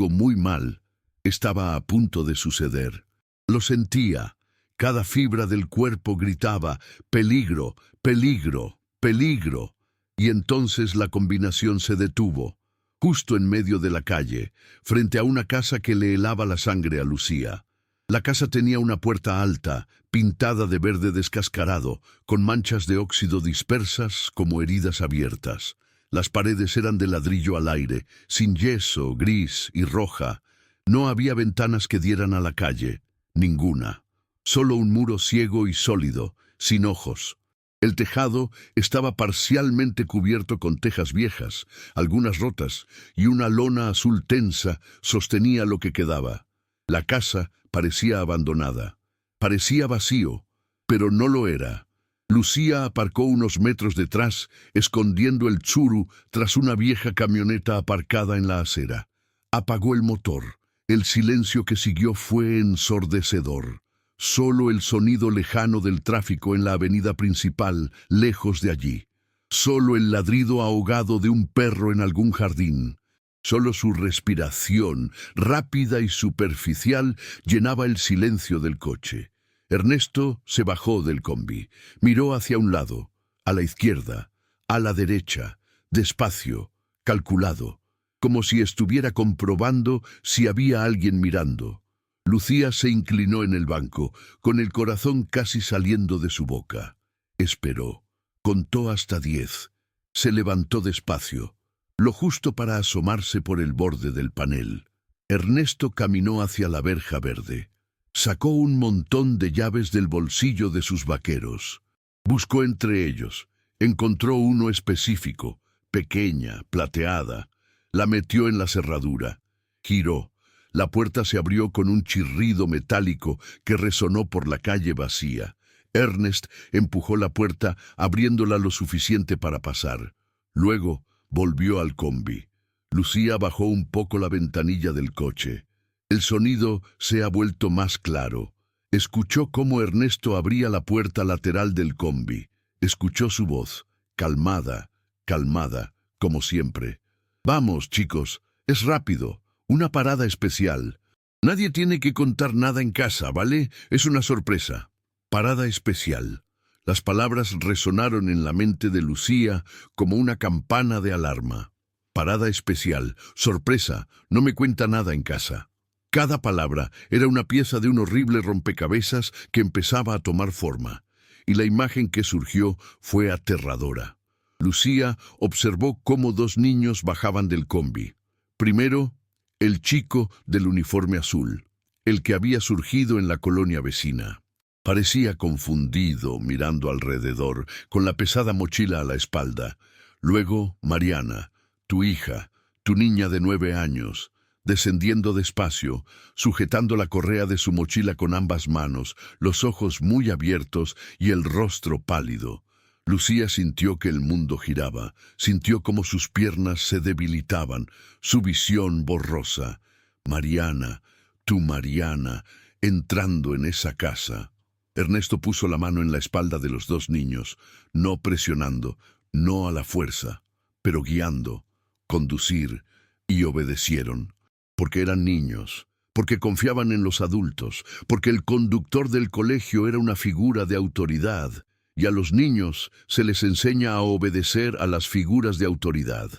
muy mal, estaba a punto de suceder. Lo sentía. Cada fibra del cuerpo gritaba, peligro, peligro, peligro. Y entonces la combinación se detuvo. Justo en medio de la calle, frente a una casa que le helaba la sangre a Lucía. La casa tenía una puerta alta, pintada de verde descascarado, con manchas de óxido dispersas como heridas abiertas. Las paredes eran de ladrillo al aire, sin yeso, gris y roja. No había ventanas que dieran a la calle, Ninguna. Solo un muro ciego y sólido, sin ojos. El tejado estaba parcialmente cubierto con tejas viejas, algunas rotas, y una lona azul tensa sostenía lo que quedaba. La casa parecía abandonada. Parecía vacío, pero no lo era. Lucía aparcó unos metros detrás, escondiendo el Tsuru tras una vieja camioneta aparcada en la acera. Apagó el motor. El silencio que siguió fue ensordecedor. Solo el sonido lejano del tráfico en la avenida principal, lejos de allí. Solo el ladrido ahogado de un perro en algún jardín. Solo su respiración, rápida y superficial, llenaba el silencio del coche. Ernesto se bajó del combi, miró hacia un lado, a la izquierda, a la derecha, despacio, calculado, como si estuviera comprobando si había alguien mirando. Lucía se inclinó en el banco, con el corazón casi saliendo de su boca. Esperó. Contó hasta 10. Se levantó despacio, lo justo para asomarse por el borde del panel. Ernesto caminó hacia la verja verde. Sacó un montón de llaves del bolsillo de sus vaqueros. Buscó entre ellos. Encontró uno específico, pequeña, plateada. La metió en la cerradura. Giró. La puerta se abrió con un chirrido metálico que resonó por la calle vacía. Ernest empujó la puerta, abriéndola lo suficiente para pasar. Luego volvió al combi. Lucía bajó un poco la ventanilla del coche. El sonido se ha vuelto más claro. Escuchó cómo Ernesto abría la puerta lateral del combi. Escuchó su voz, calmada, calmada, como siempre. «Vamos, chicos, es rápido. Una parada especial. Nadie tiene que contar nada en casa, ¿vale? Es una sorpresa». Parada especial. Las palabras resonaron en la mente de Lucía como una campana de alarma. Parada especial. Sorpresa. No me cuenta nada en casa. Cada palabra era una pieza de un horrible rompecabezas que empezaba a tomar forma. Y la imagen que surgió fue aterradora. Lucía observó cómo 2 niños bajaban del combi. Primero, el chico del uniforme azul, el que había surgido en la colonia vecina. Parecía confundido, mirando alrededor, con la pesada mochila a la espalda. Luego, Mariana, tu hija, tu niña de 9 años, descendiendo despacio, sujetando la correa de su mochila con ambas manos, los ojos muy abiertos y el rostro pálido. Lucía sintió que el mundo giraba, sintió como sus piernas se debilitaban, su visión borrosa. Mariana, tu Mariana, entrando en esa casa. Ernesto puso la mano en la espalda de los 2 niños, no presionando, no a la fuerza, pero guiando, conducir, y obedecieron, porque eran niños, porque confiaban en los adultos, porque el conductor del colegio era una figura de autoridad, y a los niños se les enseña a obedecer a las figuras de autoridad.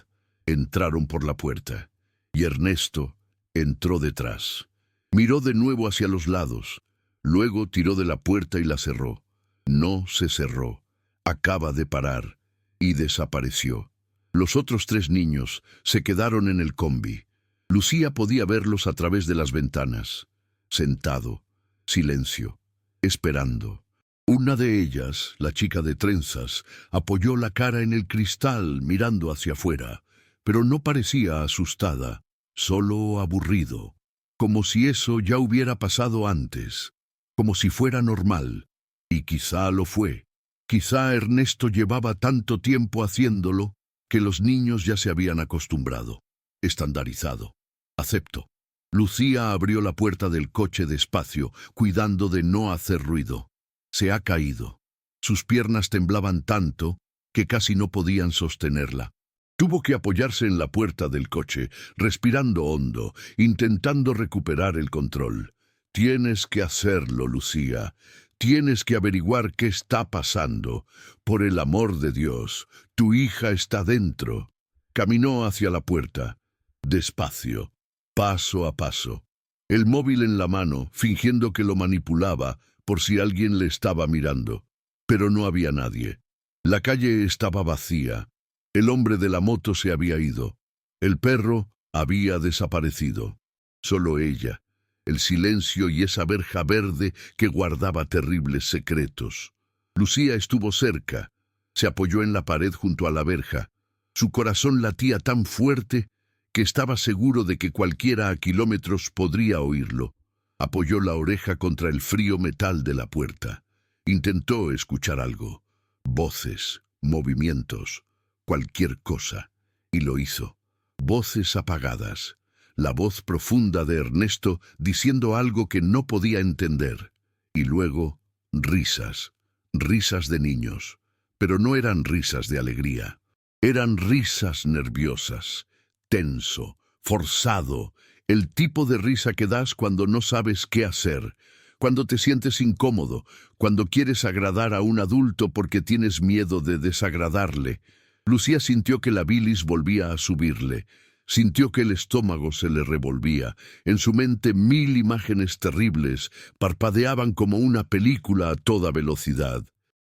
Entraron por la puerta, y Ernesto entró detrás. Miró de nuevo hacia los lados, luego tiró de la puerta y la cerró. No se cerró, acaba de parar, y desapareció. Los otros 3 niños se quedaron en el combi. Lucía podía verlos a través de las ventanas. Sentado, silencio, esperando. Una de ellas, la chica de trenzas, apoyó la cara en el cristal mirando hacia afuera, pero no parecía asustada, solo aburrido, como si eso ya hubiera pasado antes, como si fuera normal, y quizá lo fue. Quizá Ernesto llevaba tanto tiempo haciéndolo que los niños ya se habían acostumbrado, estandarizado. Acepto. Lucía abrió la puerta del coche despacio, cuidando de no hacer ruido. Se ha caído. Sus piernas temblaban tanto que casi no podían sostenerla. Tuvo que apoyarse en la puerta del coche, respirando hondo, intentando recuperar el control. Tienes que hacerlo, Lucía. Tienes que averiguar qué está pasando. Por el amor de Dios, tu hija está dentro. Caminó hacia la puerta, despacio, paso a paso. El móvil en la mano, fingiendo que lo manipulaba, por si alguien le estaba mirando. Pero no había nadie. La calle estaba vacía. El hombre de la moto se había ido. El perro había desaparecido. Solo ella. el silencio y esa verja verde que guardaba terribles secretos. Lucía estuvo cerca, se apoyó en la pared junto a la verja. Su corazón latía tan fuerte que estaba seguro de que cualquiera a kilómetros podría oírlo. Apoyó la oreja contra el frío metal de la puerta. Intentó escuchar algo. Voces, movimientos, cualquier cosa. Y lo hizo. Voces apagadas. La voz profunda de Ernesto diciendo algo que no podía entender. Y luego, risas. Risas de niños. Pero no eran risas de alegría. Eran risas nerviosas. Tenso, forzado, el tipo de risa que das cuando no sabes qué hacer, cuando te sientes incómodo, cuando quieres agradar a un adulto porque tienes miedo de desagradarle. Lucía sintió que la bilis volvía a subirle, sintió que el estómago se le revolvía. En su mente 1000 imágenes terribles parpadeaban como una película a toda velocidad.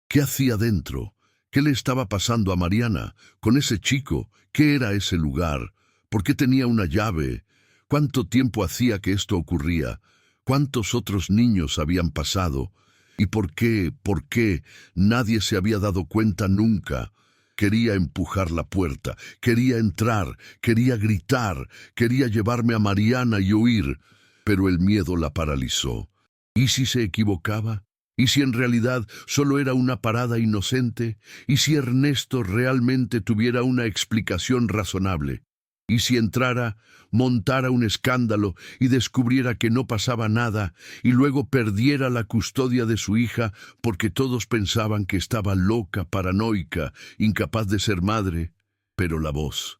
¿Qué hacía dentro? ¿Qué le estaba pasando a Mariana? ¿Con ese chico? ¿Qué era ese lugar? ¿Por qué tenía una llave? ¿Cuánto tiempo hacía que esto ocurría? ¿Cuántos otros niños habían pasado? ¿Y por qué nadie se había dado cuenta nunca? Quería empujar la puerta, quería entrar, quería gritar, quería llevarme a Mariana y huir, pero el miedo la paralizó. ¿Y si se equivocaba? ¿Y si en realidad solo era una parada inocente? ¿Y si Ernesto realmente tuviera una explicación razonable? ¿Y si entrara, montara un escándalo y descubriera que no pasaba nada y luego perdiera la custodia de su hija porque todos pensaban que estaba loca, paranoica, incapaz de ser madre? Pero la voz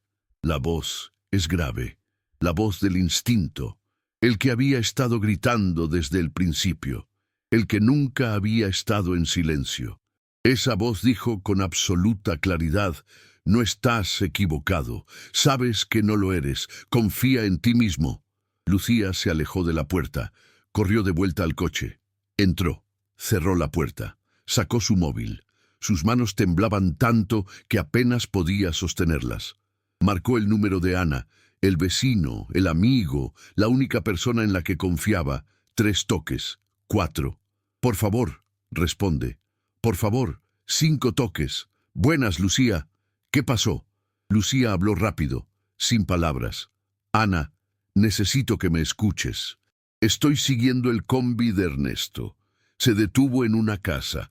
es grave, la voz del instinto, el que había estado gritando desde el principio, el que nunca había estado en silencio. Esa voz dijo con absoluta claridad: no estás equivocado, sabes que no lo eres, confía en ti mismo. Lucía se alejó de la puerta, corrió de vuelta al coche. Entró, cerró la puerta, sacó su móvil. Sus manos temblaban tanto que apenas podía sostenerlas. Marcó el número de Ana, el vecino, el amigo, la única persona en la que confiaba. 3 toques, 4. Por favor, responde. Por favor, 5 toques. Buenas, Lucía. ¿Qué pasó? Lucía habló rápido, sin palabras. Ana, necesito que me escuches. Estoy siguiendo el combi de Ernesto. Se detuvo en una casa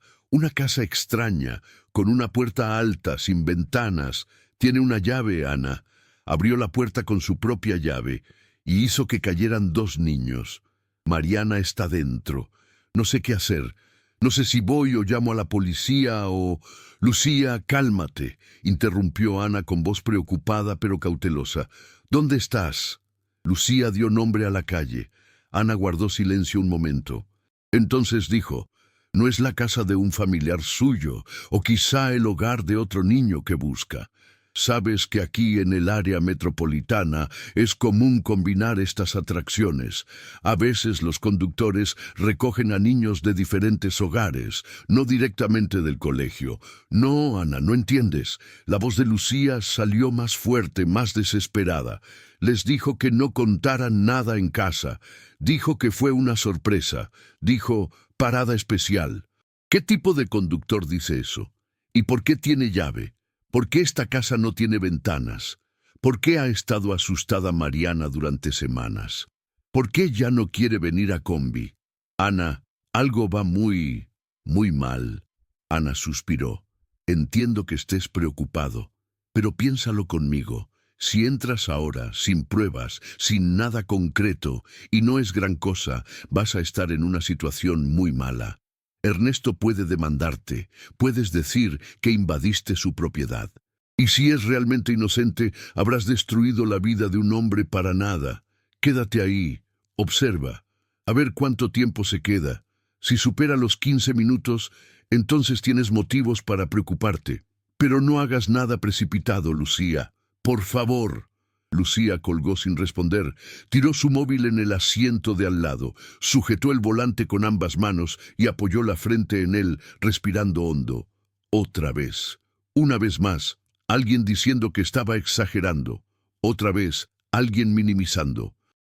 extraña, con una puerta alta, sin ventanas. Tiene una llave, Ana. Abrió la puerta con su propia llave y hizo que cayeran 2 niños. Mariana está dentro. No sé qué hacer. No sé si voy o llamo a la policía o... Lucía, cálmate, interrumpió Ana con voz preocupada pero cautelosa. ¿Dónde estás? Lucía dio nombre a la calle. Ana guardó silencio un momento. Entonces dijo: no es la casa de un familiar suyo, o quizá el hogar de otro niño que busca. Sabes que aquí en el área metropolitana es común combinar estas atracciones. A veces los conductores recogen a niños de diferentes hogares, no directamente del colegio. No, Ana, no entiendes. La voz de Lucía salió más fuerte, más desesperada. Les dijo que no contaran nada en casa. Dijo que fue una sorpresa. Dijo, parada especial. ¿Qué tipo de conductor dice eso? ¿Y por qué tiene llave? ¿Por qué esta casa no tiene ventanas? ¿Por qué ha estado asustada Mariana durante semanas? ¿Por qué ya no quiere venir a combi? Ana, algo va muy mal. Ana suspiró. Entiendo que estés preocupado, pero piénsalo conmigo. Si entras ahora, sin pruebas, sin nada concreto, y no es gran cosa, vas a estar en una situación muy mala. Ernesto puede demandarte, puedes decir que invadiste su propiedad. Y si es realmente inocente, habrás destruido la vida de un hombre para nada. Quédate ahí, observa, a ver cuánto tiempo se queda. Si supera los 15 minutos, entonces tienes motivos para preocuparte. Pero no hagas nada precipitado, Lucía. Por favor. Lucía colgó sin responder, tiró su móvil en el asiento de al lado, sujetó el volante con ambas manos y apoyó la frente en él, respirando hondo. Otra vez, una vez más, alguien diciendo que estaba exagerando. Otra vez, alguien minimizando.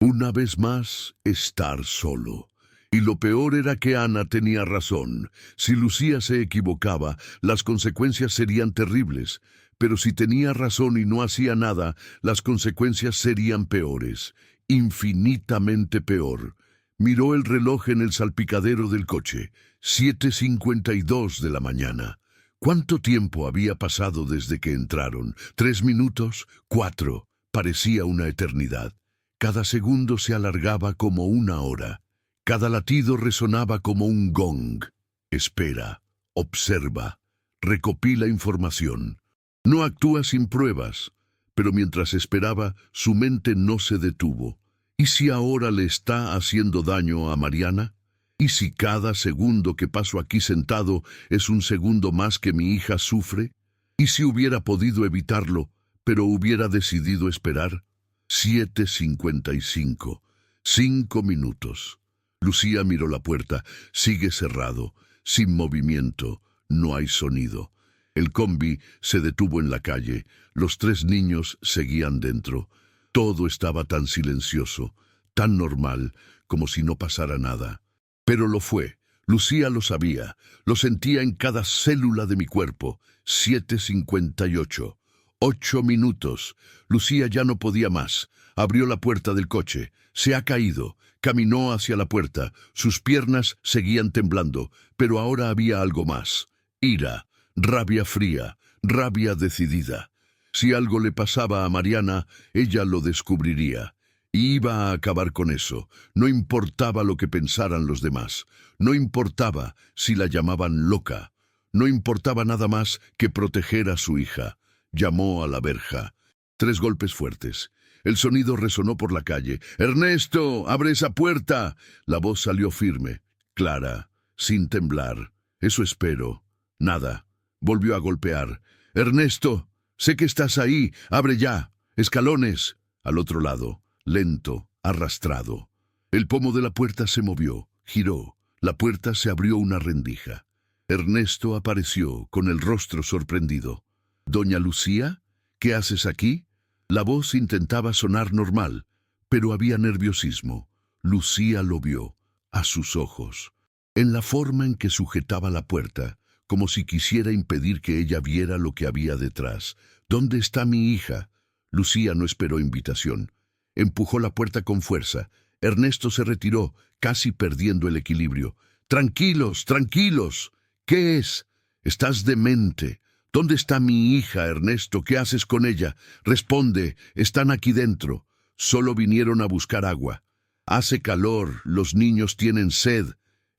Una vez más, estar solo. Y lo peor era que Ana tenía razón. Si Lucía se equivocaba, las consecuencias serían terribles. Pero si tenía razón y no hacía nada, las consecuencias serían peores. Infinitamente peor. Miró el reloj en el salpicadero del coche. 7:52 de la mañana. ¿Cuánto tiempo había pasado desde que entraron? ¿3 minutos? ¿4? Parecía una eternidad. Cada segundo se alargaba como una hora. Cada latido resonaba como un gong. Espera, observa, recopila información. No actúa sin pruebas, pero mientras esperaba, su mente no se detuvo. ¿Y si ahora le está haciendo daño a Mariana? ¿Y si cada segundo que paso aquí sentado es un segundo más que mi hija sufre? ¿Y si hubiera podido evitarlo, pero hubiera decidido esperar? 7:55. 5 minutos. Lucía miró la puerta. Sigue cerrado, sin movimiento, no hay sonido. El combi se detuvo en la calle. Los 3 niños seguían dentro. Todo estaba tan silencioso, tan normal, como si no pasara nada. Pero lo fue. Lucía lo sabía. Lo sentía en cada célula de mi cuerpo. 7:58. 8 minutos. Lucía ya no podía más. Abrió la puerta del coche. Se ha caído. Caminó hacia la puerta. Sus piernas seguían temblando, pero ahora había algo más. Ira, rabia fría, rabia decidida. Si algo le pasaba a Mariana, ella lo descubriría. Y iba a acabar con eso. No importaba lo que pensaran los demás. No importaba si la llamaban loca. No importaba nada más que proteger a su hija. Llamó a la verja. 3 golpes fuertes. El sonido resonó por la calle. «¡Ernesto, abre esa puerta!». La voz salió firme, clara, sin temblar. «Eso espero». Nada. Volvió a golpear. «Ernesto, sé que estás ahí. Abre ya. Escalones». Al otro lado, lento, arrastrado. El pomo de la puerta se movió, giró. La puerta se abrió una rendija. Ernesto apareció, con el rostro sorprendido. «¿Doña Lucía? ¿Qué haces aquí?». La voz intentaba sonar normal, pero había nerviosismo. Lucía lo vio, a sus ojos, en la forma en que sujetaba la puerta, como si quisiera impedir que ella viera lo que había detrás. «¿Dónde está mi hija?». Lucía no esperó invitación. Empujó la puerta con fuerza. Ernesto se retiró, casi perdiendo el equilibrio. «Tranquilos, tranquilos». «¿Qué es?». «Estás demente». «¿Dónde está mi hija, Ernesto? ¿Qué haces con ella?». «Responde, están aquí dentro. Solo vinieron a buscar agua. Hace calor, los niños tienen sed.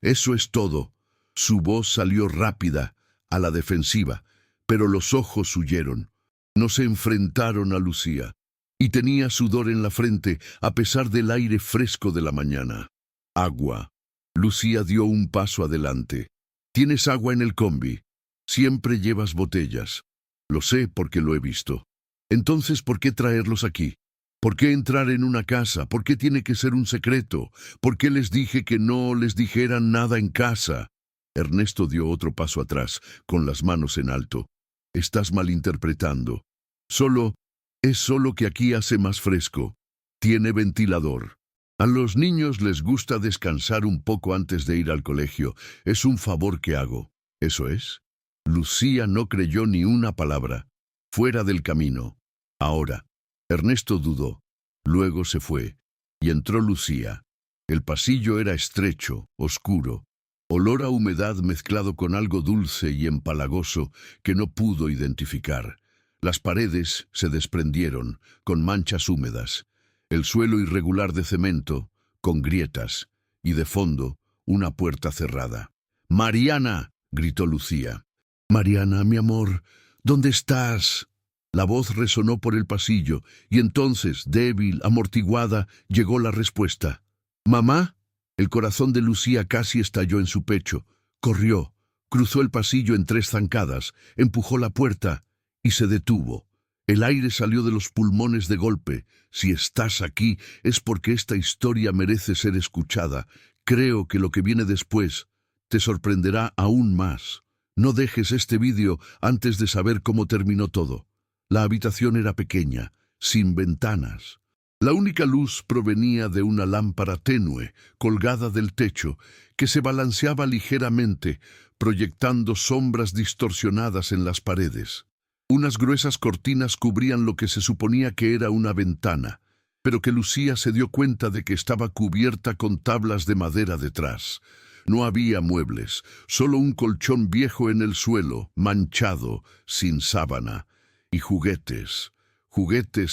Eso es todo». Su voz salió rápida, a la defensiva, pero los ojos huyeron. No se enfrentaron a Lucía, y tenía sudor en la frente a pesar del aire fresco de la mañana. «Agua». Lucía dio un paso adelante. «¿Tienes agua en el combi?». «Siempre llevas botellas». «Lo sé porque lo he visto». «Entonces, ¿por qué traerlos aquí? ¿Por qué entrar en una casa? ¿Por qué tiene que ser un secreto? ¿Por qué les dije que no les dijeran nada en casa?». Ernesto dio otro paso atrás, con las manos en alto. «Estás malinterpretando. Es solo que aquí hace más fresco. Tiene ventilador. A los niños les gusta descansar un poco antes de ir al colegio. Es un favor que hago». «¿Eso es?». Lucía no creyó ni una palabra. Fuera del camino. Ahora. Ernesto dudó. Luego se fue. Y entró Lucía. El pasillo era estrecho, oscuro. Olor a humedad mezclado con algo dulce y empalagoso que no pudo identificar. Las paredes se desprendieron, con manchas húmedas. El suelo irregular de cemento, con grietas. Y de fondo, una puerta cerrada. «¡Mariana!», gritó Lucía. «Mariana, mi amor, ¿dónde estás?». La voz resonó por el pasillo, y entonces, débil, amortiguada, llegó la respuesta. «¿Mamá?». El corazón de Lucía casi estalló en su pecho. Corrió, cruzó el pasillo en 3 zancadas, empujó la puerta y se detuvo. El aire salió de los pulmones de golpe. «Si estás aquí es porque esta historia merece ser escuchada. Creo que lo que viene después te sorprenderá aún más. No dejes este vídeo antes de saber cómo terminó todo». La habitación era pequeña, sin ventanas. La única luz provenía de una lámpara tenue, colgada del techo, que se balanceaba ligeramente, proyectando sombras distorsionadas en las paredes. Unas gruesas cortinas cubrían lo que se suponía que era una ventana, pero que Lucía se dio cuenta de que estaba cubierta con tablas de madera detrás. No había muebles, solo un colchón viejo en el suelo, manchado, sin sábana, y juguetes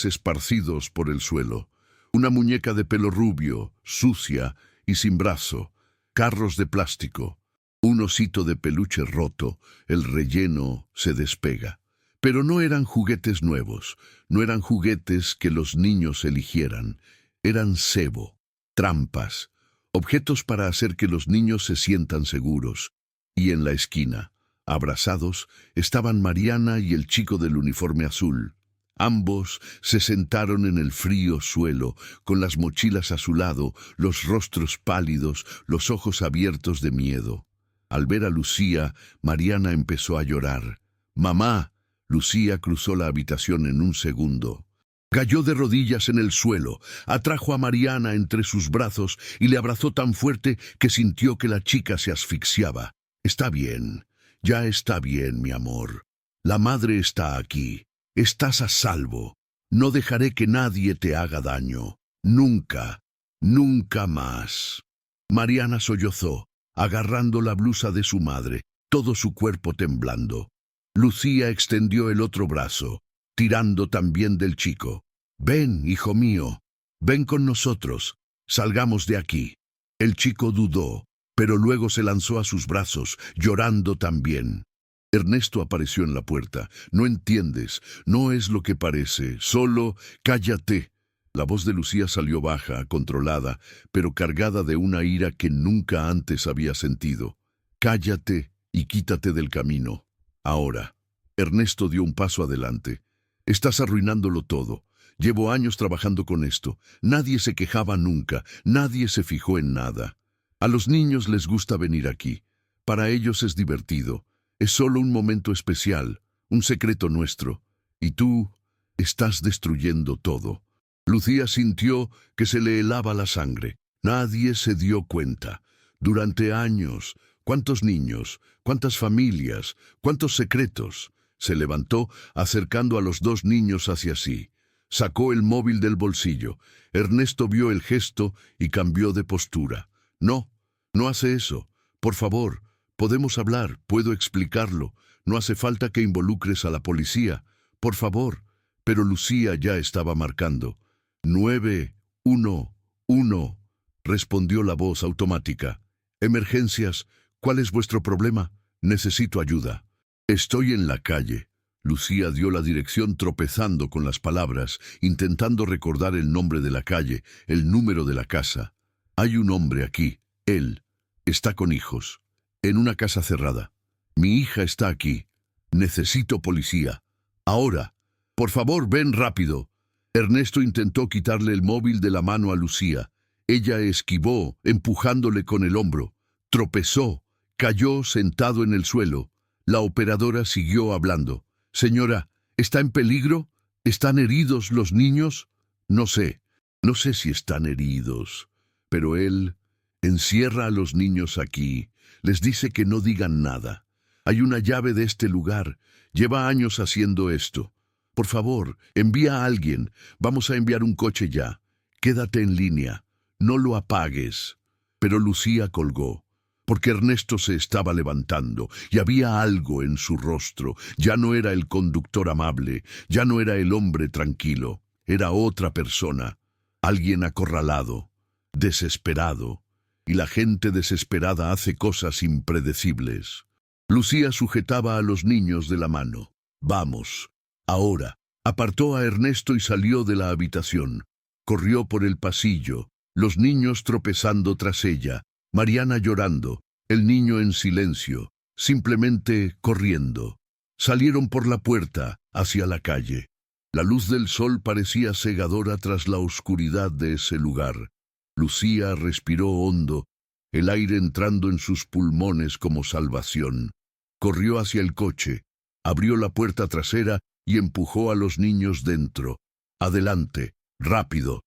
esparcidos por el suelo. Una muñeca de pelo rubio, sucia y sin brazo, carros de plástico, un osito de peluche roto, el relleno se despega. Pero no eran juguetes nuevos, no eran juguetes que los niños eligieran, eran cebo, trampas, objetos para hacer que los niños se sientan seguros. Y en la esquina, abrazados, estaban Mariana y el chico del uniforme azul. Ambos se sentaron en el frío suelo, con las mochilas a su lado, los rostros pálidos, los ojos abiertos de miedo. Al ver a Lucía, Mariana empezó a llorar. «¡Mamá!». Lucía cruzó la habitación en un segundo. Cayó de rodillas en el suelo, atrajo a Mariana entre sus brazos y le abrazó tan fuerte que sintió que la chica se asfixiaba. «Está bien, ya está bien, mi amor. La madre está aquí. Estás a salvo. No dejaré que nadie te haga daño. Nunca, nunca más». Mariana sollozó, agarrando la blusa de su madre, todo su cuerpo temblando. Lucía extendió el otro brazo, tirando también del chico. «Ven, hijo mío, ven con nosotros, salgamos de aquí». El chico dudó, pero luego se lanzó a sus brazos, llorando también. Ernesto apareció en la puerta. «No entiendes, no es lo que parece, solo cállate». La voz de Lucía salió baja, controlada, pero cargada de una ira que nunca antes había sentido. «Cállate y quítate del camino. Ahora». Ernesto dio un paso adelante. «Estás arruinándolo todo. Llevo años trabajando con esto. Nadie se quejaba nunca, nadie se fijó en nada. A los niños les gusta venir aquí. Para ellos es divertido. Es solo un momento especial, un secreto nuestro. Y tú estás destruyendo todo». Lucía sintió que se le helaba la sangre. Nadie se dio cuenta. Durante años, ¿cuántos niños, cuántas familias, cuántos secretos? Se levantó, acercando a los dos niños hacia sí. Sacó el móvil del bolsillo. Ernesto vio el gesto y cambió de postura. «No, no hace eso. Por favor, podemos hablar, puedo explicarlo. No hace falta que involucres a la policía. Por favor». Pero Lucía ya estaba marcando. «911», respondió la voz automática. «Emergencias, ¿cuál es vuestro problema? Necesito ayuda». «Estoy en la calle». Lucía dio la dirección tropezando con las palabras, intentando recordar el nombre de la calle, el número de la casa. «Hay un hombre aquí. Él está con hijos. En una casa cerrada. Mi hija está aquí. Necesito policía. Ahora. Por favor, ven rápido». Ernesto intentó quitarle el móvil de la mano a Lucía. Ella esquivó, empujándole con el hombro. Tropezó, cayó sentado en el suelo. La operadora siguió hablando. «Señora, ¿está en peligro? ¿Están heridos los niños?» No sé si están heridos, pero él encierra a los niños aquí. Les dice que no digan nada. Hay una llave de este lugar. Lleva años haciendo esto. Por favor, envía a alguien. Vamos a enviar un coche ya. Quédate en línea. No lo apagues». Pero Lucía colgó, porque Ernesto se estaba levantando y había algo en su rostro. Ya no era el conductor amable, ya no era el hombre tranquilo. Era otra persona, alguien acorralado, desesperado. Y la gente desesperada hace cosas impredecibles. Lucía sujetaba a los niños de la mano. «Vamos, ahora». Apartó a Ernesto y salió de la habitación. Corrió por el pasillo, los niños tropezando tras ella, Mariana llorando, el niño en silencio, simplemente corriendo. Salieron por la puerta, hacia la calle. La luz del sol parecía cegadora tras la oscuridad de ese lugar. Lucía respiró hondo, el aire entrando en sus pulmones como salvación. Corrió hacia el coche, abrió la puerta trasera y empujó a los niños dentro. «Adelante, rápido,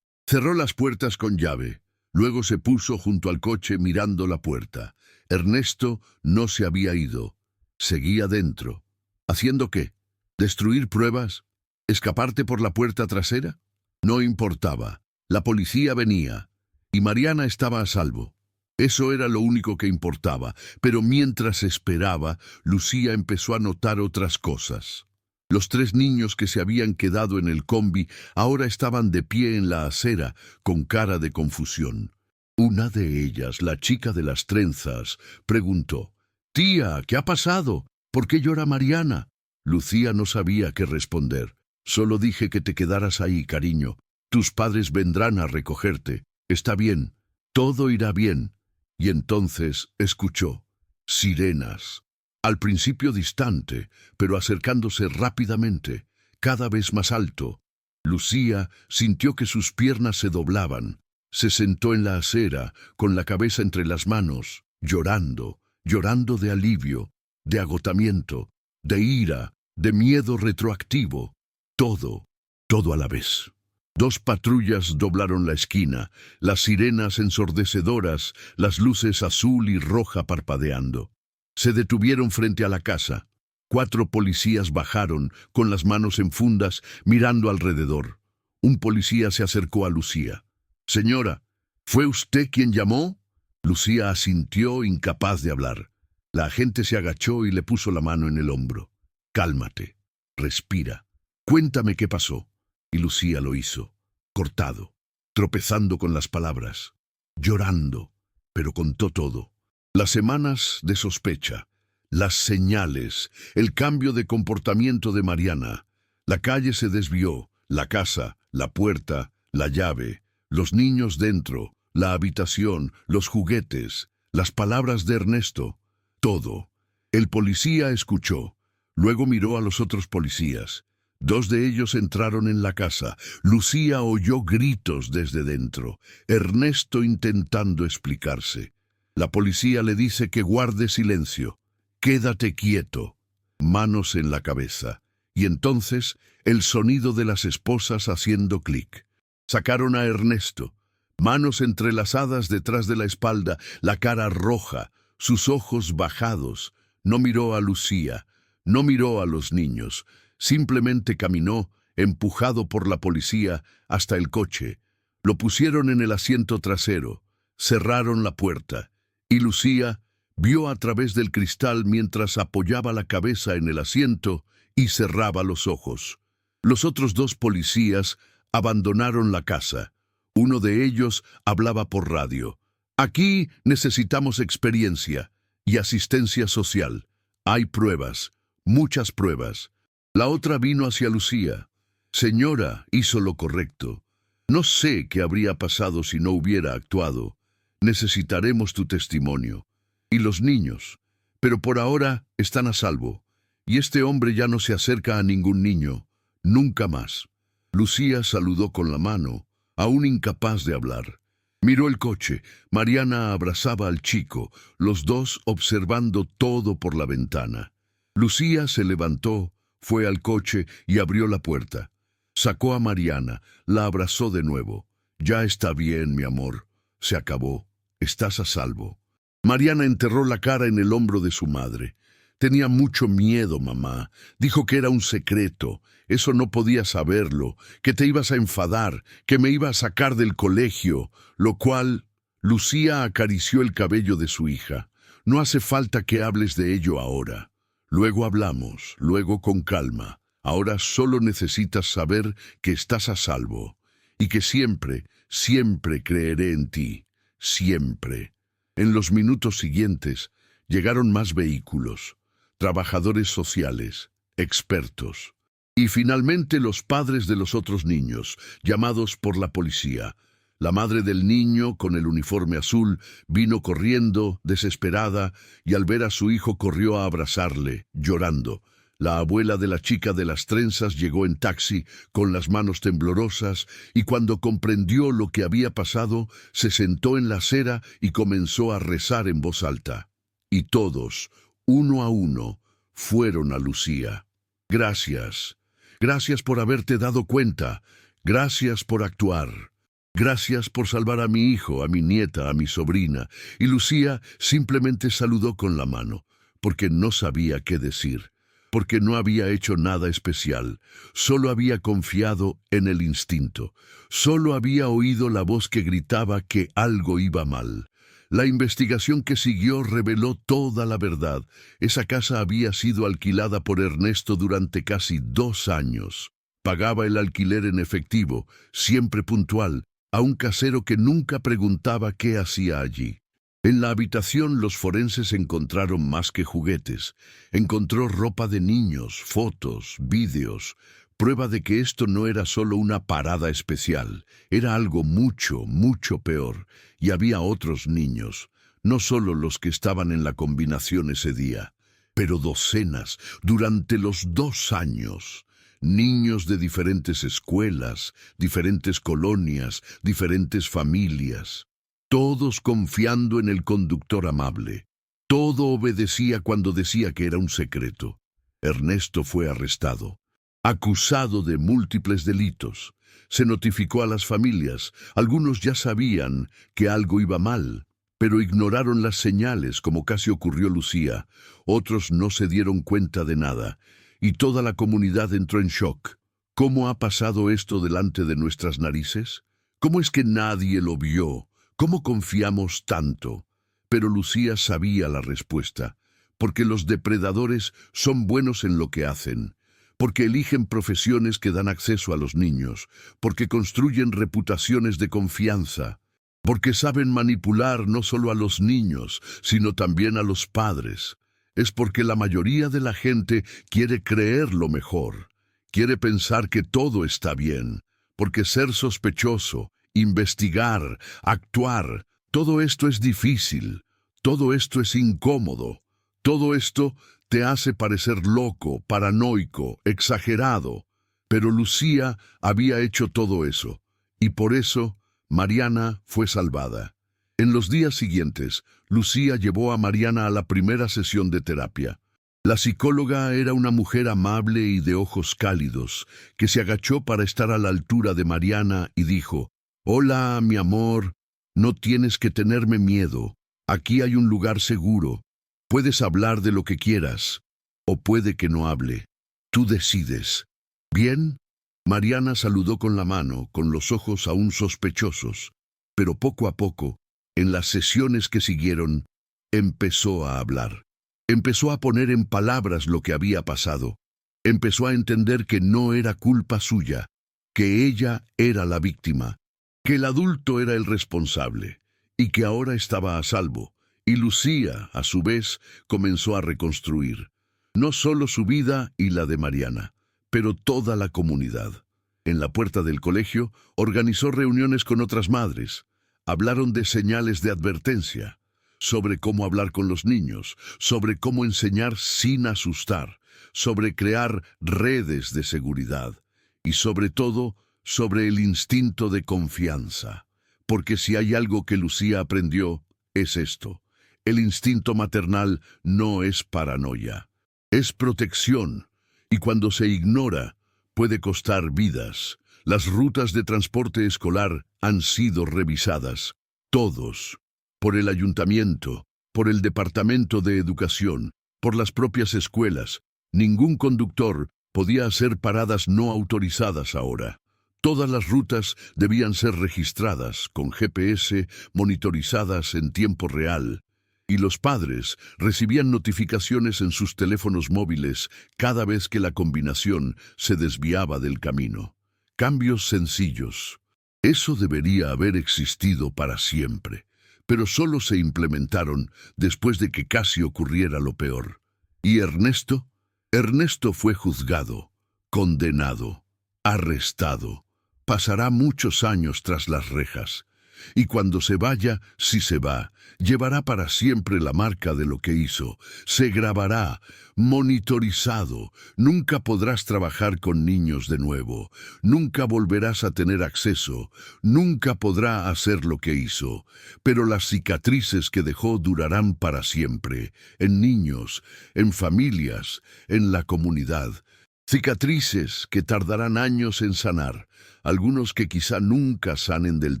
Cerró las puertas con llave. Luego se puso junto al coche mirando la puerta. Ernesto no se había ido. Seguía dentro. ¿Haciendo qué? ¿Destruir pruebas? ¿Escaparte por la puerta trasera? No importaba. La policía venía. Y Mariana estaba a salvo. Eso era lo único que importaba. Pero mientras esperaba, Lucía empezó a notar otras cosas. Los 3 niños que se habían quedado en el combi ahora estaban de pie en la acera, con cara de confusión. Una de ellas, la chica de las trenzas, preguntó: «Tía, ¿qué ha pasado? ¿Por qué llora Mariana?» Lucía no sabía qué responder. «Solo dije que te quedaras ahí, cariño. Tus padres vendrán a recogerte. Está bien. Todo irá bien». Y entonces escuchó sirenas. Al principio distante, pero acercándose rápidamente, cada vez más alto. Lucía sintió que sus piernas se doblaban. Se sentó en la acera, con la cabeza entre las manos, llorando, llorando de alivio, de agotamiento, de ira, de miedo retroactivo. Todo, todo a la vez. 2 patrullas doblaron la esquina, las sirenas ensordecedoras, las luces azul y roja parpadeando. Se detuvieron frente a la casa. 4 policías bajaron, con las manos en fundas, mirando alrededor. Un policía se acercó a Lucía. «Señora, ¿fue usted quien llamó?» Lucía asintió, incapaz de hablar. La agente se agachó y le puso la mano en el hombro. «Cálmate. Respira. Cuéntame qué pasó». Y Lucía lo hizo, cortado, tropezando con las palabras, llorando, pero contó todo. Las semanas de sospecha, las señales, el cambio de comportamiento de Mariana. La calle se desvió, la casa, la puerta, la llave, los niños dentro, la habitación, los juguetes, las palabras de Ernesto, todo. El policía escuchó, luego miró a los otros policías. 2 de ellos entraron en la casa. Lucía oyó gritos desde dentro, Ernesto intentando explicarse. La policía le dice que guarde silencio. «Quédate quieto». Manos en la cabeza. Y entonces el sonido de las esposas haciendo clic. Sacaron a Ernesto. Manos entrelazadas detrás de la espalda, la cara roja, sus ojos bajados. No miró a Lucía, no miró a los niños. Simplemente caminó, empujado por la policía, hasta el coche. Lo pusieron en el asiento trasero. Cerraron la puerta. Y Lucía vio a través del cristal mientras apoyaba la cabeza en el asiento y cerraba los ojos. Los otros 2 policías abandonaron la casa. Uno de ellos hablaba por radio. «Aquí necesitamos experiencia y asistencia social. Hay pruebas, muchas pruebas». La otra vino hacia Lucía. «Señora, hizo lo correcto. No sé qué habría pasado si no hubiera actuado. Necesitaremos tu testimonio. Y los niños. Pero por ahora están a salvo. Y este hombre ya no se acerca a ningún niño. Nunca más». Lucía saludó con la mano, aún incapaz de hablar. Miró el coche. Mariana abrazaba al chico, los 2 observando todo por la ventana. Lucía se levantó, fue al coche y abrió la puerta. Sacó a Mariana, la abrazó de nuevo. «Ya está bien, mi amor. Se acabó. Estás a salvo». Mariana enterró la cara en el hombro de su madre. «Tenía mucho miedo, mamá. Dijo que era un secreto. Eso no podía saberlo, que te ibas a enfadar, que me iba a sacar del colegio», lo cual... Lucía acarició el cabello de su hija. «No hace falta que hables de ello ahora. Luego hablamos, luego con calma. Ahora solo necesitas saber que estás a salvo y que siempre, siempre creeré en ti. Siempre». En los minutos siguientes llegaron más vehículos, trabajadores sociales, expertos y finalmente los padres de los otros niños, llamados por la policía. La madre del niño, con el uniforme azul, vino corriendo, desesperada, y al ver a su hijo corrió a abrazarle, llorando. La abuela de la chica de las trenzas llegó en taxi, con las manos temblorosas, y cuando comprendió lo que había pasado, se sentó en la acera y comenzó a rezar en voz alta. Y todos, uno a uno, fueron a Lucía. «Gracias. Gracias por haberte dado cuenta. Gracias por actuar». Gracias por salvar a mi hijo, a mi nieta, a mi sobrina. Y Lucía simplemente saludó con la mano, porque no sabía qué decir, porque no había hecho nada especial, solo había confiado en el instinto, solo había oído la voz que gritaba que algo iba mal. La investigación que siguió reveló toda la verdad. Esa casa había sido alquilada por Ernesto durante casi 2 años. Pagaba el alquiler en efectivo, siempre puntual, a un casero que nunca preguntaba qué hacía allí. En la habitación los forenses encontraron más que juguetes. Encontró ropa de niños, fotos, vídeos, prueba de que esto no era solo una parada especial, era algo mucho, mucho peor, y había otros niños, no solo los que estaban en la combinación ese día, pero docenas, durante los 2 años. Niños de diferentes escuelas, diferentes colonias, diferentes familias, todos confiando en el conductor amable. Todo obedecía cuando decía que era un secreto. Ernesto fue arrestado, acusado de múltiples delitos. Se notificó a las familias. Algunos ya sabían que algo iba mal, pero ignoraron las señales, como casi ocurrió Lucía. Otros no se dieron cuenta de nada. Y toda la comunidad entró en shock. ¿Cómo ha pasado esto delante de nuestras narices? ¿Cómo es que nadie lo vio? ¿Cómo confiamos tanto? Pero Lucía sabía la respuesta, porque los depredadores son buenos en lo que hacen, porque eligen profesiones que dan acceso a los niños, porque construyen reputaciones de confianza, porque saben manipular no solo a los niños, sino también a los padres. Es porque la mayoría de la gente quiere creer lo mejor, quiere pensar que todo está bien, porque ser sospechoso, investigar, actuar, todo esto es difícil, todo esto es incómodo, todo esto te hace parecer loco, paranoico, exagerado. Pero Lucía había hecho todo eso, y por eso Mariana fue salvada. En los días siguientes, Lucía llevó a Mariana a la primera sesión de terapia. La psicóloga era una mujer amable y de ojos cálidos, que se agachó para estar a la altura de Mariana y dijo: «Hola, mi amor, no tienes que tenerme miedo. Aquí hay un lugar seguro. Puedes hablar de lo que quieras, o puede que no hable. Tú decides». «Bien». Mariana saludó con la mano, con los ojos aún sospechosos, pero poco a poco, en las sesiones que siguieron, empezó a hablar. Empezó a poner en palabras lo que había pasado. Empezó a entender que no era culpa suya, que ella era la víctima, que el adulto era el responsable, y que ahora estaba a salvo. Y Lucía, a su vez, comenzó a reconstruir, no solo su vida y la de Mariana, pero toda la comunidad. En la puerta del colegio, organizó reuniones con otras madres. Hablaron de señales de advertencia, sobre cómo hablar con los niños, sobre cómo enseñar sin asustar, sobre crear redes de seguridad y sobre todo, sobre el instinto de confianza. Porque si hay algo que Lucía aprendió, es esto. El instinto maternal no es paranoia, es protección, y cuando se ignora, puede costar vidas. Las rutas de transporte escolar han sido revisadas, todos, por el ayuntamiento, por el Departamento de Educación, por las propias escuelas. Ningún conductor podía hacer paradas no autorizadas ahora. Todas las rutas debían ser registradas, con GPS, monitorizadas en tiempo real. Y los padres recibían notificaciones en sus teléfonos móviles cada vez que la combinación se desviaba del camino. Cambios sencillos. Eso debería haber existido para siempre, pero solo se implementaron después de que casi ocurriera lo peor. ¿Y Ernesto? Ernesto fue juzgado, condenado, arrestado. Pasará muchos años tras las rejas. Y cuando se vaya, si se va, llevará para siempre la marca de lo que hizo. Se grabará, monitorizado. Nunca podrás trabajar con niños de nuevo. Nunca volverás a tener acceso. Nunca podrá hacer lo que hizo. Pero las cicatrices que dejó durarán para siempre. En niños, en familias, en la comunidad. Cicatrices que tardarán años en sanar, algunos que quizá nunca sanen del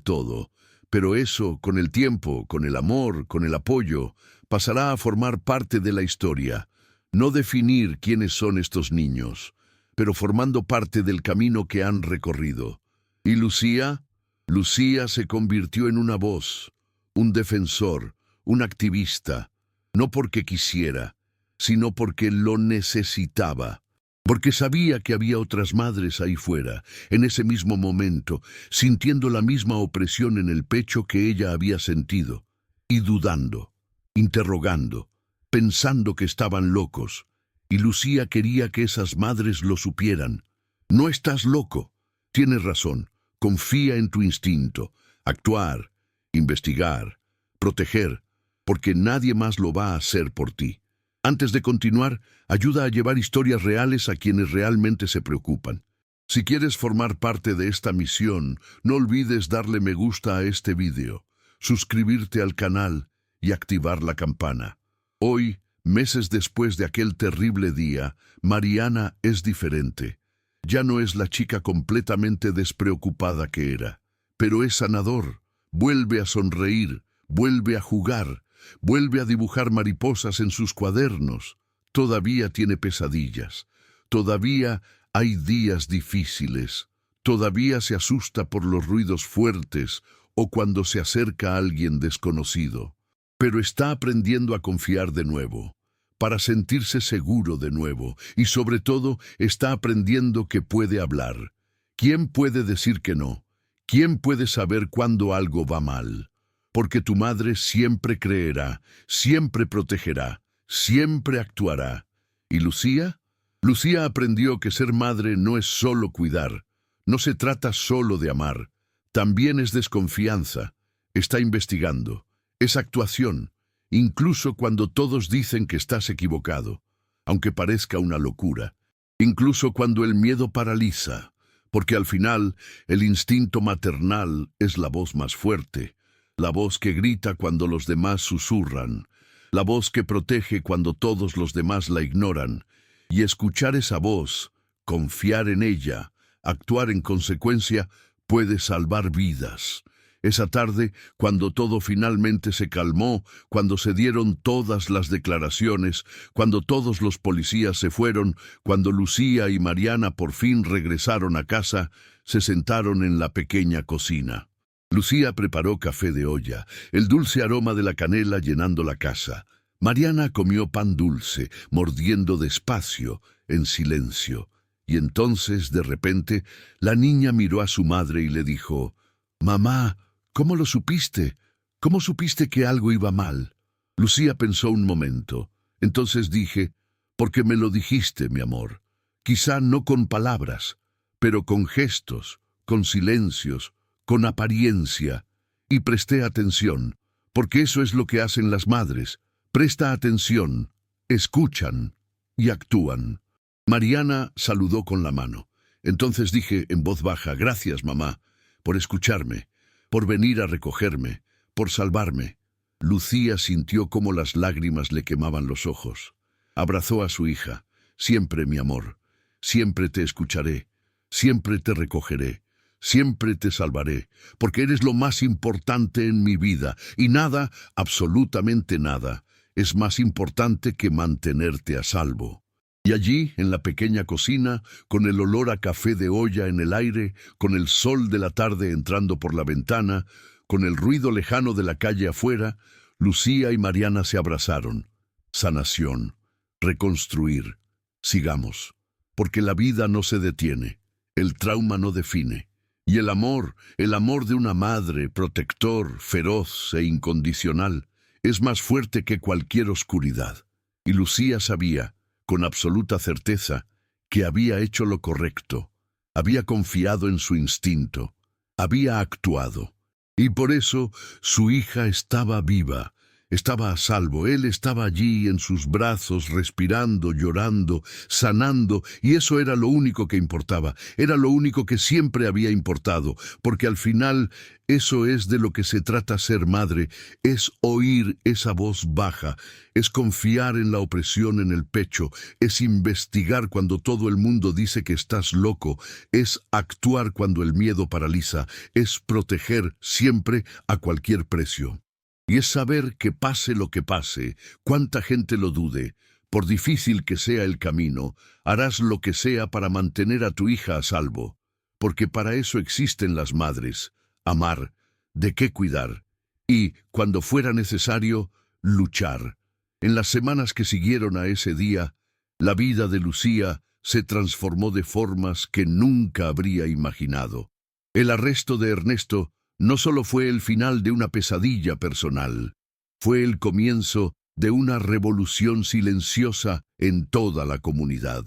todo, pero eso, con el tiempo, con el amor, con el apoyo, pasará a formar parte de la historia. No definir quiénes son estos niños, pero formando parte del camino que han recorrido. ¿Y Lucía? Lucía se convirtió en una voz, un defensor, un activista, no porque quisiera, sino porque lo necesitaba. Porque sabía que había otras madres ahí fuera, en ese mismo momento, sintiendo la misma opresión en el pecho que ella había sentido, y dudando, interrogando, pensando que estaban locos. Y Lucía quería que esas madres lo supieran. No estás loco, tienes razón, confía en tu instinto, actuar, investigar, proteger, porque nadie más lo va a hacer por ti. Antes de continuar, ayuda a llevar historias reales a quienes realmente se preocupan. Si quieres formar parte de esta misión, no olvides darle me gusta a este vídeo, suscribirte al canal y activar la campana. Hoy, meses después de aquel terrible día, Mariana es diferente. Ya no es la chica completamente despreocupada que era, pero es sanador. Vuelve a sonreír, vuelve a jugar, vuelve a dibujar mariposas en sus cuadernos. Todavía tiene pesadillas. Todavía hay días difíciles. Todavía se asusta por los ruidos fuertes o cuando se acerca a alguien desconocido. Pero está aprendiendo a confiar de nuevo, para sentirse seguro de nuevo, y sobre todo está aprendiendo que puede hablar. ¿Quién puede decir que no? ¿Quién puede saber cuándo algo va mal? Porque tu madre siempre creerá, siempre protegerá, siempre actuará. ¿Y Lucía? Lucía aprendió que ser madre no es solo cuidar, no se trata solo de amar, también es desconfianza, está investigando, es actuación, incluso cuando todos dicen que estás equivocado, aunque parezca una locura, incluso cuando el miedo paraliza, porque al final el instinto maternal es la voz más fuerte, la voz que grita cuando los demás susurran, la voz que protege cuando todos los demás la ignoran, y escuchar esa voz, confiar en ella, actuar en consecuencia, puede salvar vidas. Esa tarde, cuando todo finalmente se calmó, cuando se dieron todas las declaraciones, cuando todos los policías se fueron, cuando Lucía y Mariana por fin regresaron a casa, se sentaron en la pequeña cocina. Lucía preparó café de olla, el dulce aroma de la canela llenando la casa. Mariana comió pan dulce, mordiendo despacio, en silencio. Y entonces, de repente, la niña miró a su madre y le dijo: «Mamá, ¿cómo lo supiste? ¿Cómo supiste que algo iba mal?» Lucía pensó un momento. Entonces dije: «Porque me lo dijiste, mi amor. Quizá no con palabras, pero con gestos, con silencios, con apariencia». Y presté atención, porque eso es lo que hacen las madres. Presta atención, escuchan y actúan. Mariana saludó con la mano. Entonces dije en voz baja: «Gracias, mamá, por escucharme, por venir a recogerme, por salvarme». Lucía sintió cómo las lágrimas le quemaban los ojos. Abrazó a su hija. «Siempre, mi amor, siempre te escucharé, siempre te recogeré, siempre te salvaré, porque eres lo más importante en mi vida, y nada, absolutamente nada, es más importante que mantenerte a salvo». Y allí, en la pequeña cocina, con el olor a café de olla en el aire, con el sol de la tarde entrando por la ventana, con el ruido lejano de la calle afuera, Lucía y Mariana se abrazaron. Sanación, reconstruir, sigamos, porque la vida no se detiene, el trauma no define, y el amor de una madre, protector, feroz e incondicional, es más fuerte que cualquier oscuridad. Y Lucía sabía, con absoluta certeza, que había hecho lo correcto, había confiado en su instinto, había actuado, y por eso su hija estaba viva, Estaba a salvo, él estaba allí en sus brazos, respirando, llorando, sanando, y eso era lo único que importaba, era lo único que siempre había importado, porque al final eso es de lo que se trata ser madre, es oír esa voz baja, es confiar en la opresión en el pecho, es investigar cuando todo el mundo dice que estás loco, es actuar cuando el miedo paraliza, es proteger siempre a cualquier precio. Y es saber que pase lo que pase, cuánta gente lo dude, por difícil que sea el camino, harás lo que sea para mantener a tu hija a salvo, porque para eso existen las madres, amar, de qué cuidar, y, cuando fuera necesario, luchar. En las semanas que siguieron a ese día, la vida de Lucía se transformó de formas que nunca habría imaginado. El arresto de Ernesto no solo fue el final de una pesadilla personal, fue el comienzo de una revolución silenciosa en toda la comunidad.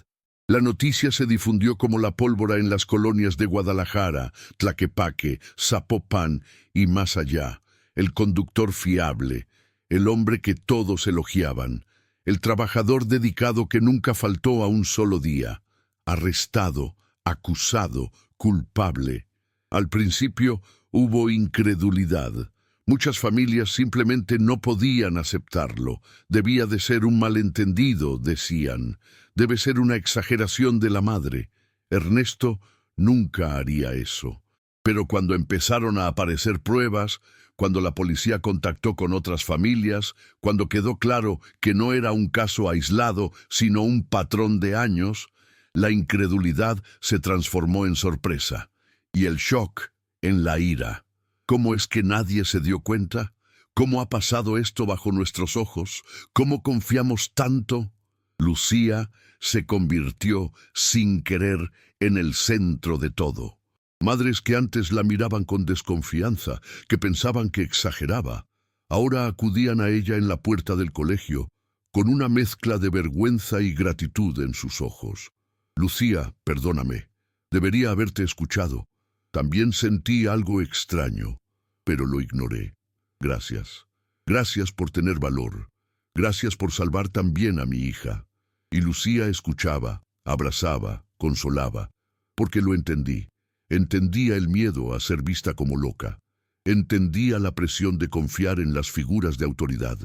La noticia se difundió como la pólvora en las colonias de Guadalajara, Tlaquepaque, Zapopan y más allá. El conductor fiable, el hombre que todos elogiaban, el trabajador dedicado que nunca faltó a un solo día, arrestado, acusado, culpable. Al principio hubo incredulidad. Muchas familias simplemente no podían aceptarlo. Debía de ser un malentendido, decían. Debe ser una exageración de la madre. Ernesto nunca haría eso. Pero cuando empezaron a aparecer pruebas, cuando la policía contactó con otras familias, cuando quedó claro que no era un caso aislado, sino un patrón de años, la incredulidad se transformó en sorpresa, y el shock en la ira. ¿Cómo es que nadie se dio cuenta? ¿Cómo ha pasado esto bajo nuestros ojos? ¿Cómo confiamos tanto? Lucía se convirtió, sin querer, en el centro de todo. Madres que antes la miraban con desconfianza, que pensaban que exageraba, ahora acudían a ella en la puerta del colegio, con una mezcla de vergüenza y gratitud en sus ojos. Lucía, perdóname, debería haberte escuchado. También sentí algo extraño, pero lo ignoré. Gracias. Gracias por tener valor. Gracias por salvar también a mi hija. Y Lucía escuchaba, abrazaba, consolaba, porque lo entendí. Entendía el miedo a ser vista como loca. Entendía la presión de confiar en las figuras de autoridad.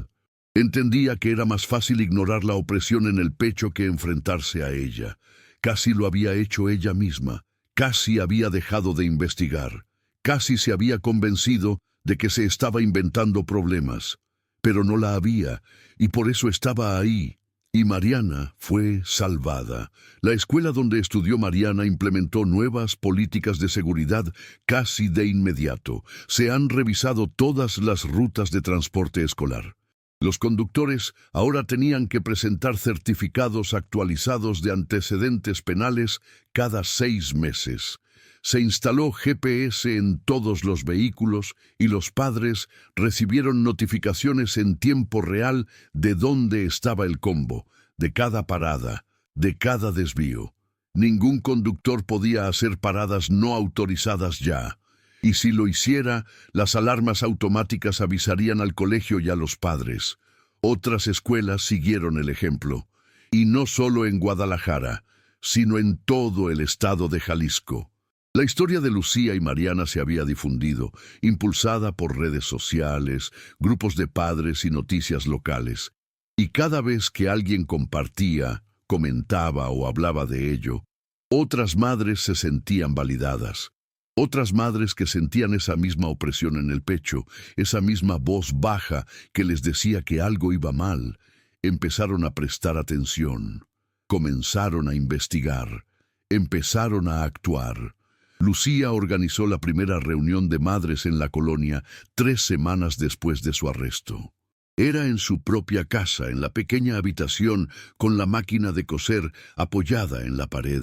Entendía que era más fácil ignorar la opresión en el pecho que enfrentarse a ella. Casi lo había hecho ella misma. Casi había dejado de investigar. Casi se había convencido de que se estaba inventando problemas. Pero no la había, y por eso estaba ahí. Y Mariana fue salvada. La escuela donde estudió Mariana implementó nuevas políticas de seguridad casi de inmediato. Se han revisado todas las rutas de transporte escolar. Los conductores ahora tenían que presentar certificados actualizados de antecedentes penales cada 6 meses. Se instaló GPS en todos los vehículos y los padres recibieron notificaciones en tiempo real de dónde estaba el combo, de cada parada, de cada desvío. Ningún conductor podía hacer paradas no autorizadas ya. Y si lo hiciera, las alarmas automáticas avisarían al colegio y a los padres. Otras escuelas siguieron el ejemplo. Y no solo en Guadalajara, sino en todo el estado de Jalisco. La historia de Lucía y Mariana se había difundido, impulsada por redes sociales, grupos de padres y noticias locales. Y cada vez que alguien compartía, comentaba o hablaba de ello, otras madres se sentían validadas. Otras madres que sentían esa misma opresión en el pecho, esa misma voz baja que les decía que algo iba mal, empezaron a prestar atención, comenzaron a investigar, empezaron a actuar. Lucía organizó la primera reunión de madres en la colonia 3 semanas después de su arresto. Era en su propia casa, en la pequeña habitación, con la máquina de coser apoyada en la pared.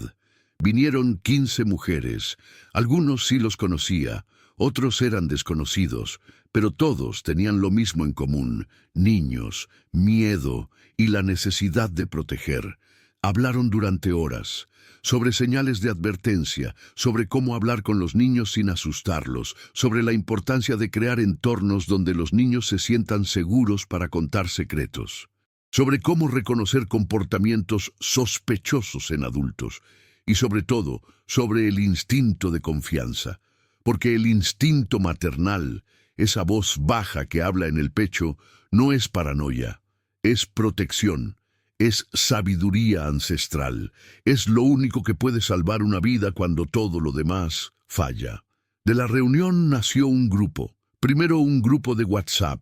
Vinieron 15 mujeres. Algunos sí los conocía, otros eran desconocidos, pero todos tenían lo mismo en común: niños, miedo y la necesidad de proteger. Hablaron durante horas. sobre señales de advertencia, sobre cómo hablar con los niños sin asustarlos, sobre la importancia de crear entornos donde los niños se sientan seguros para contar secretos, sobre cómo reconocer comportamientos sospechosos en adultos y sobre todo, sobre el instinto de confianza, porque el instinto maternal, esa voz baja que habla en el pecho, no es paranoia, es protección. Es sabiduría ancestral. Es lo único que puede salvar una vida cuando todo lo demás falla. De la reunión nació un grupo. Primero un grupo de WhatsApp,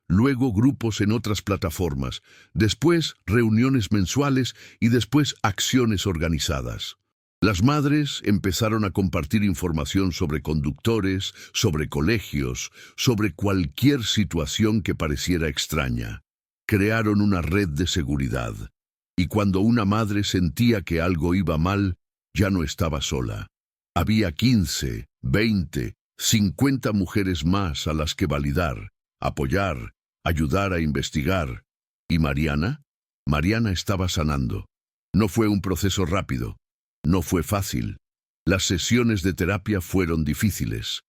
luego grupos en otras plataformas, después reuniones mensuales y después acciones organizadas. Las madres empezaron a compartir información sobre conductores, sobre colegios, sobre cualquier situación que pareciera extraña. Crearon una red de seguridad, y cuando una madre sentía que algo iba mal, ya no estaba sola. Había 15, 20, 50 mujeres más a las que validar, apoyar, ayudar a investigar. ¿Y Mariana? Mariana estaba sanando. No fue un proceso rápido, no fue fácil. Las sesiones de terapia fueron difíciles.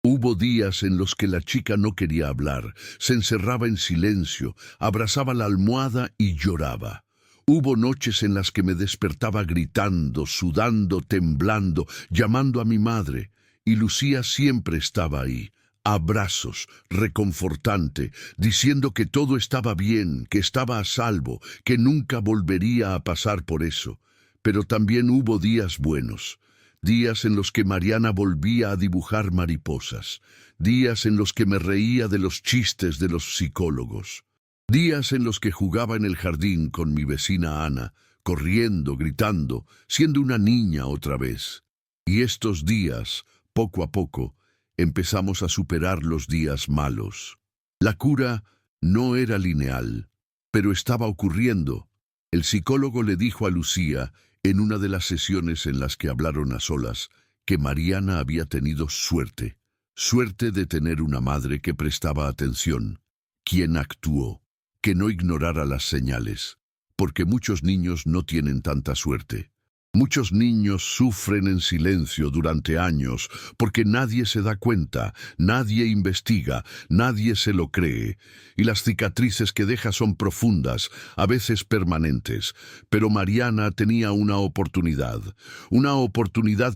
Hubo días en los que la chica no quería hablar, se encerraba en silencio, abrazaba la almohada y lloraba. Hubo noches en las que me despertaba gritando, sudando, temblando, llamando a mi madre, y Lucía siempre estaba ahí, abrazos, reconfortante, diciendo que todo estaba bien, que estaba a salvo, que nunca volvería a pasar por eso. Pero también hubo días buenos. Días en los que Mariana volvía a dibujar mariposas, días en los que me reía de los chistes de los psicólogos, días en los que jugaba en el jardín con mi vecina Ana, corriendo, gritando, siendo una niña otra vez. Y estos días, poco a poco, empezamos a superar los días malos. La cura no era lineal, pero estaba ocurriendo. El psicólogo le dijo a Lucía, en una de las sesiones en las que hablaron a solas, que Mariana había tenido suerte, suerte de tener una madre que prestaba atención, quien actuó, que no ignorara las señales, porque muchos niños no tienen tanta suerte. Muchos niños sufren en silencio durante años porque nadie se da cuenta, nadie investiga, nadie se lo cree. Y las cicatrices que deja son profundas, a veces permanentes. Pero Mariana tenía una oportunidad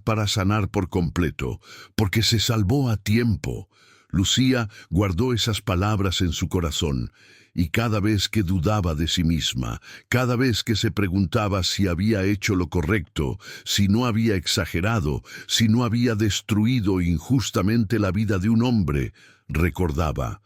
para sanar por completo, porque se salvó a tiempo. Lucía guardó esas palabras en su corazón. Y cada vez que dudaba de sí misma, cada vez que se preguntaba si había hecho lo correcto, si no había exagerado, si no había destruido injustamente la vida de un hombre, recordaba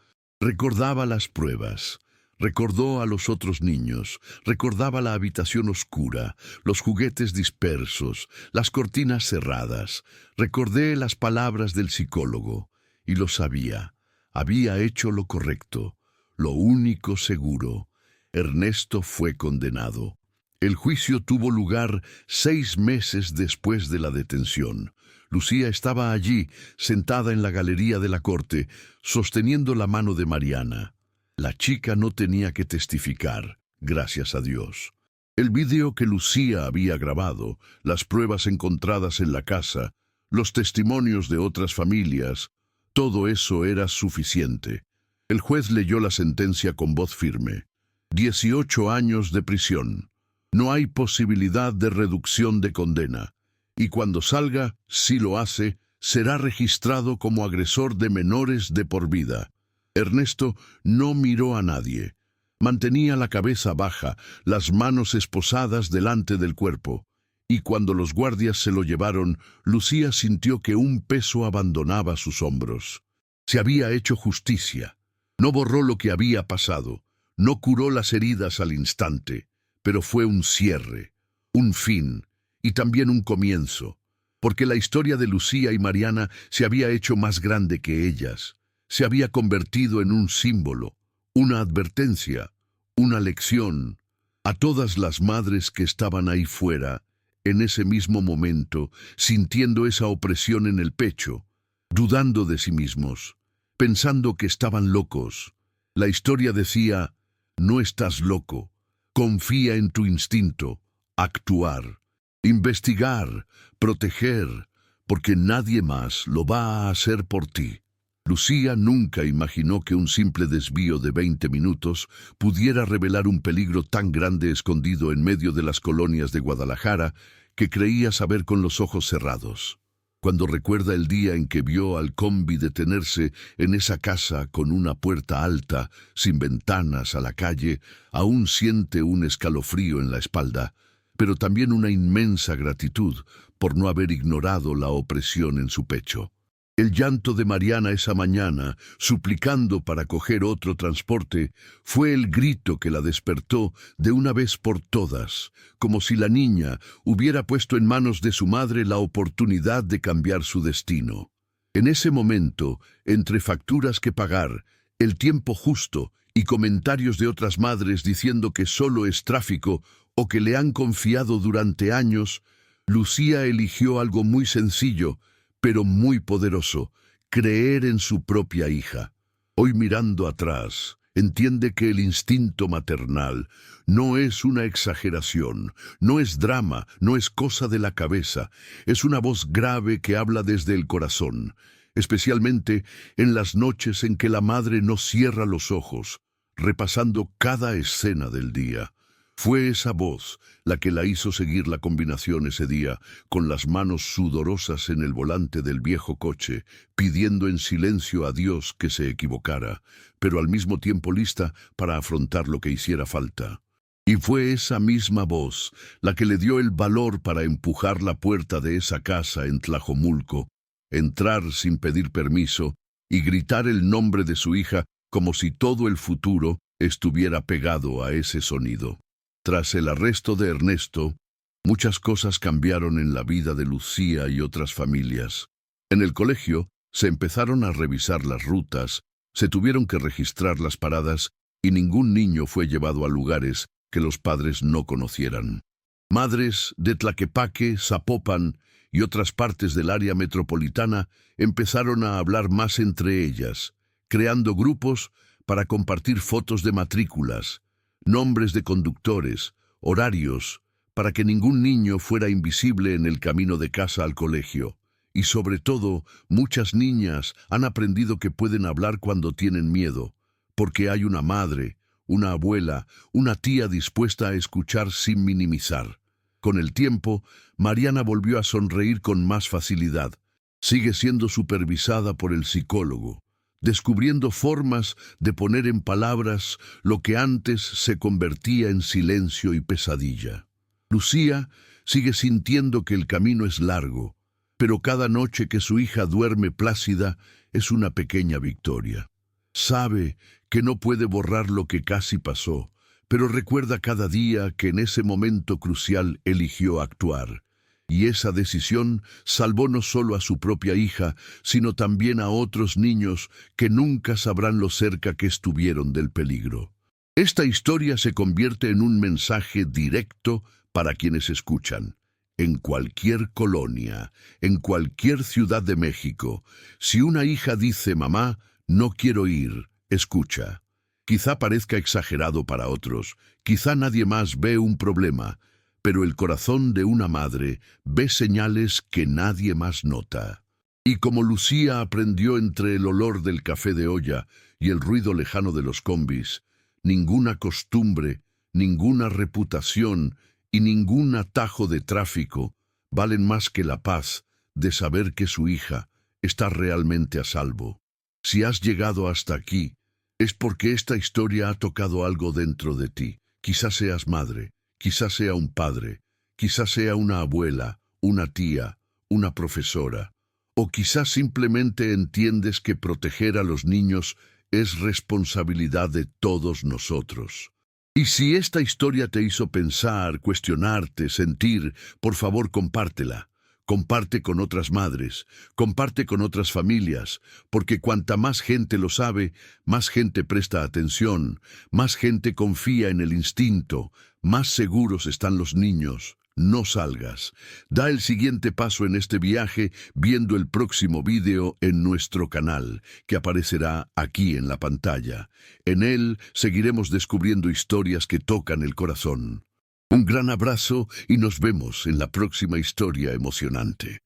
las pruebas, recordó a los otros niños, recordaba la habitación oscura, los juguetes dispersos, las cortinas cerradas, recordé las palabras del psicólogo, y lo sabía, había hecho lo correcto. Lo único seguro, Ernesto fue condenado. El juicio tuvo lugar 6 meses después de la detención. Lucía estaba allí, sentada en la galería de la corte, sosteniendo la mano de Mariana. La chica no tenía que testificar, gracias a Dios. El vídeo que Lucía había grabado, las pruebas encontradas en la casa, los testimonios de otras familias, todo eso era suficiente. El juez leyó la sentencia con voz firme. 18 años de prisión. No hay posibilidad de reducción de condena. Y cuando salga, si lo hace, será registrado como agresor de menores de por vida. Ernesto no miró a nadie. Mantenía la cabeza baja, las manos esposadas delante del cuerpo. Y cuando los guardias se lo llevaron, Lucía sintió que un peso abandonaba sus hombros. Se había hecho justicia. No borró lo que había pasado, no curó las heridas al instante, pero fue un cierre, un fin y también un comienzo, porque la historia de Lucía y Mariana se había hecho más grande que ellas, se había convertido en un símbolo, una advertencia, una lección. A todas las madres que estaban ahí fuera, en ese mismo momento, sintiendo esa opresión en el pecho, dudando de sí mismos, pensando que estaban locos. La historia decía, no estás loco, confía en tu instinto, actuar. investigar, proteger, porque nadie más lo va a hacer por ti. Lucía nunca imaginó que un simple desvío de 20 minutos pudiera revelar un peligro tan grande escondido en medio de las colonias de Guadalajara que creía saber con los ojos cerrados. Cuando recuerda el día en que vio al combi detenerse en esa casa con una puerta alta, sin ventanas a la calle, aún siente un escalofrío en la espalda, pero también una inmensa gratitud por no haber ignorado la opresión en su pecho. El llanto de Mariana esa mañana, suplicando para coger otro transporte, fue el grito que la despertó de una vez por todas, como si la niña hubiera puesto en manos de su madre la oportunidad de cambiar su destino. En ese momento, entre facturas que pagar, el tiempo justo y comentarios de otras madres diciendo que solo es tráfico o que le han confiado durante años, Lucía eligió algo muy sencillo, pero muy poderoso: creer en su propia hija. Hoy, mirando atrás, entiende que el instinto maternal no es una exageración, no es drama, no es cosa de la cabeza, es una voz grave que habla desde el corazón, especialmente en las noches en que la madre no cierra los ojos, repasando cada escena del día. Fue esa voz la que la hizo seguir la combinación ese día, con las manos sudorosas en el volante del viejo coche, pidiendo en silencio a Dios que se equivocara, pero al mismo tiempo lista para afrontar lo que hiciera falta. Y fue esa misma voz la que le dio el valor para empujar la puerta de esa casa en Tlajomulco, entrar sin pedir permiso y gritar el nombre de su hija como si todo el futuro estuviera pegado a ese sonido. Tras el arresto de Ernesto, muchas cosas cambiaron en la vida de Lucía y otras familias. En el colegio se empezaron a revisar las rutas, se tuvieron que registrar las paradas y ningún niño fue llevado a lugares que los padres no conocieran. Madres de Tlaquepaque, Zapopan y otras partes del área metropolitana empezaron a hablar más entre ellas, creando grupos para compartir fotos de matrículas, nombres de conductores, horarios, para que ningún niño fuera invisible en el camino de casa al colegio. Y sobre todo, muchas niñas han aprendido que pueden hablar cuando tienen miedo, porque hay una madre, una abuela, una tía dispuesta a escuchar sin minimizar. Con el tiempo, Mariana volvió a sonreír con más facilidad. Sigue siendo supervisada por el psicólogo, descubriendo formas de poner en palabras lo que antes se convertía en silencio y pesadilla. Lucía sigue sintiendo que el camino es largo, pero cada noche que su hija duerme plácida es una pequeña victoria. Sabe que no puede borrar lo que casi pasó, pero recuerda cada día que en ese momento crucial eligió actuar. Y esa decisión salvó no solo a su propia hija, sino también a otros niños que nunca sabrán lo cerca que estuvieron del peligro. Esta historia se convierte en un mensaje directo para quienes escuchan. En cualquier colonia, en cualquier ciudad de México, si una hija dice: mamá, no quiero ir, escucha. Quizá parezca exagerado para otros, quizá nadie más ve un problema, pero el corazón de una madre ve señales que nadie más nota. Y como Lucía aprendió entre el olor del café de olla y el ruido lejano de los combis, ninguna costumbre, ninguna reputación y ningún atajo de tráfico valen más que la paz de saber que su hija está realmente a salvo. Si has llegado hasta aquí, es porque esta historia ha tocado algo dentro de ti. Quizás seas madre, quizás sea un padre, quizás sea una abuela, una tía, una profesora, o quizás simplemente entiendes que proteger a los niños es responsabilidad de todos nosotros. Y si esta historia te hizo pensar, cuestionarte, sentir, por favor compártela. Comparte con otras madres, comparte con otras familias, porque cuanta más gente lo sabe, más gente presta atención, más gente confía en el instinto, más seguros están los niños. No salgas. Da el siguiente paso en este viaje viendo el próximo vídeo en nuestro canal, que aparecerá aquí en la pantalla. En él seguiremos descubriendo historias que tocan el corazón. Un gran abrazo y nos vemos en la próxima historia emocionante.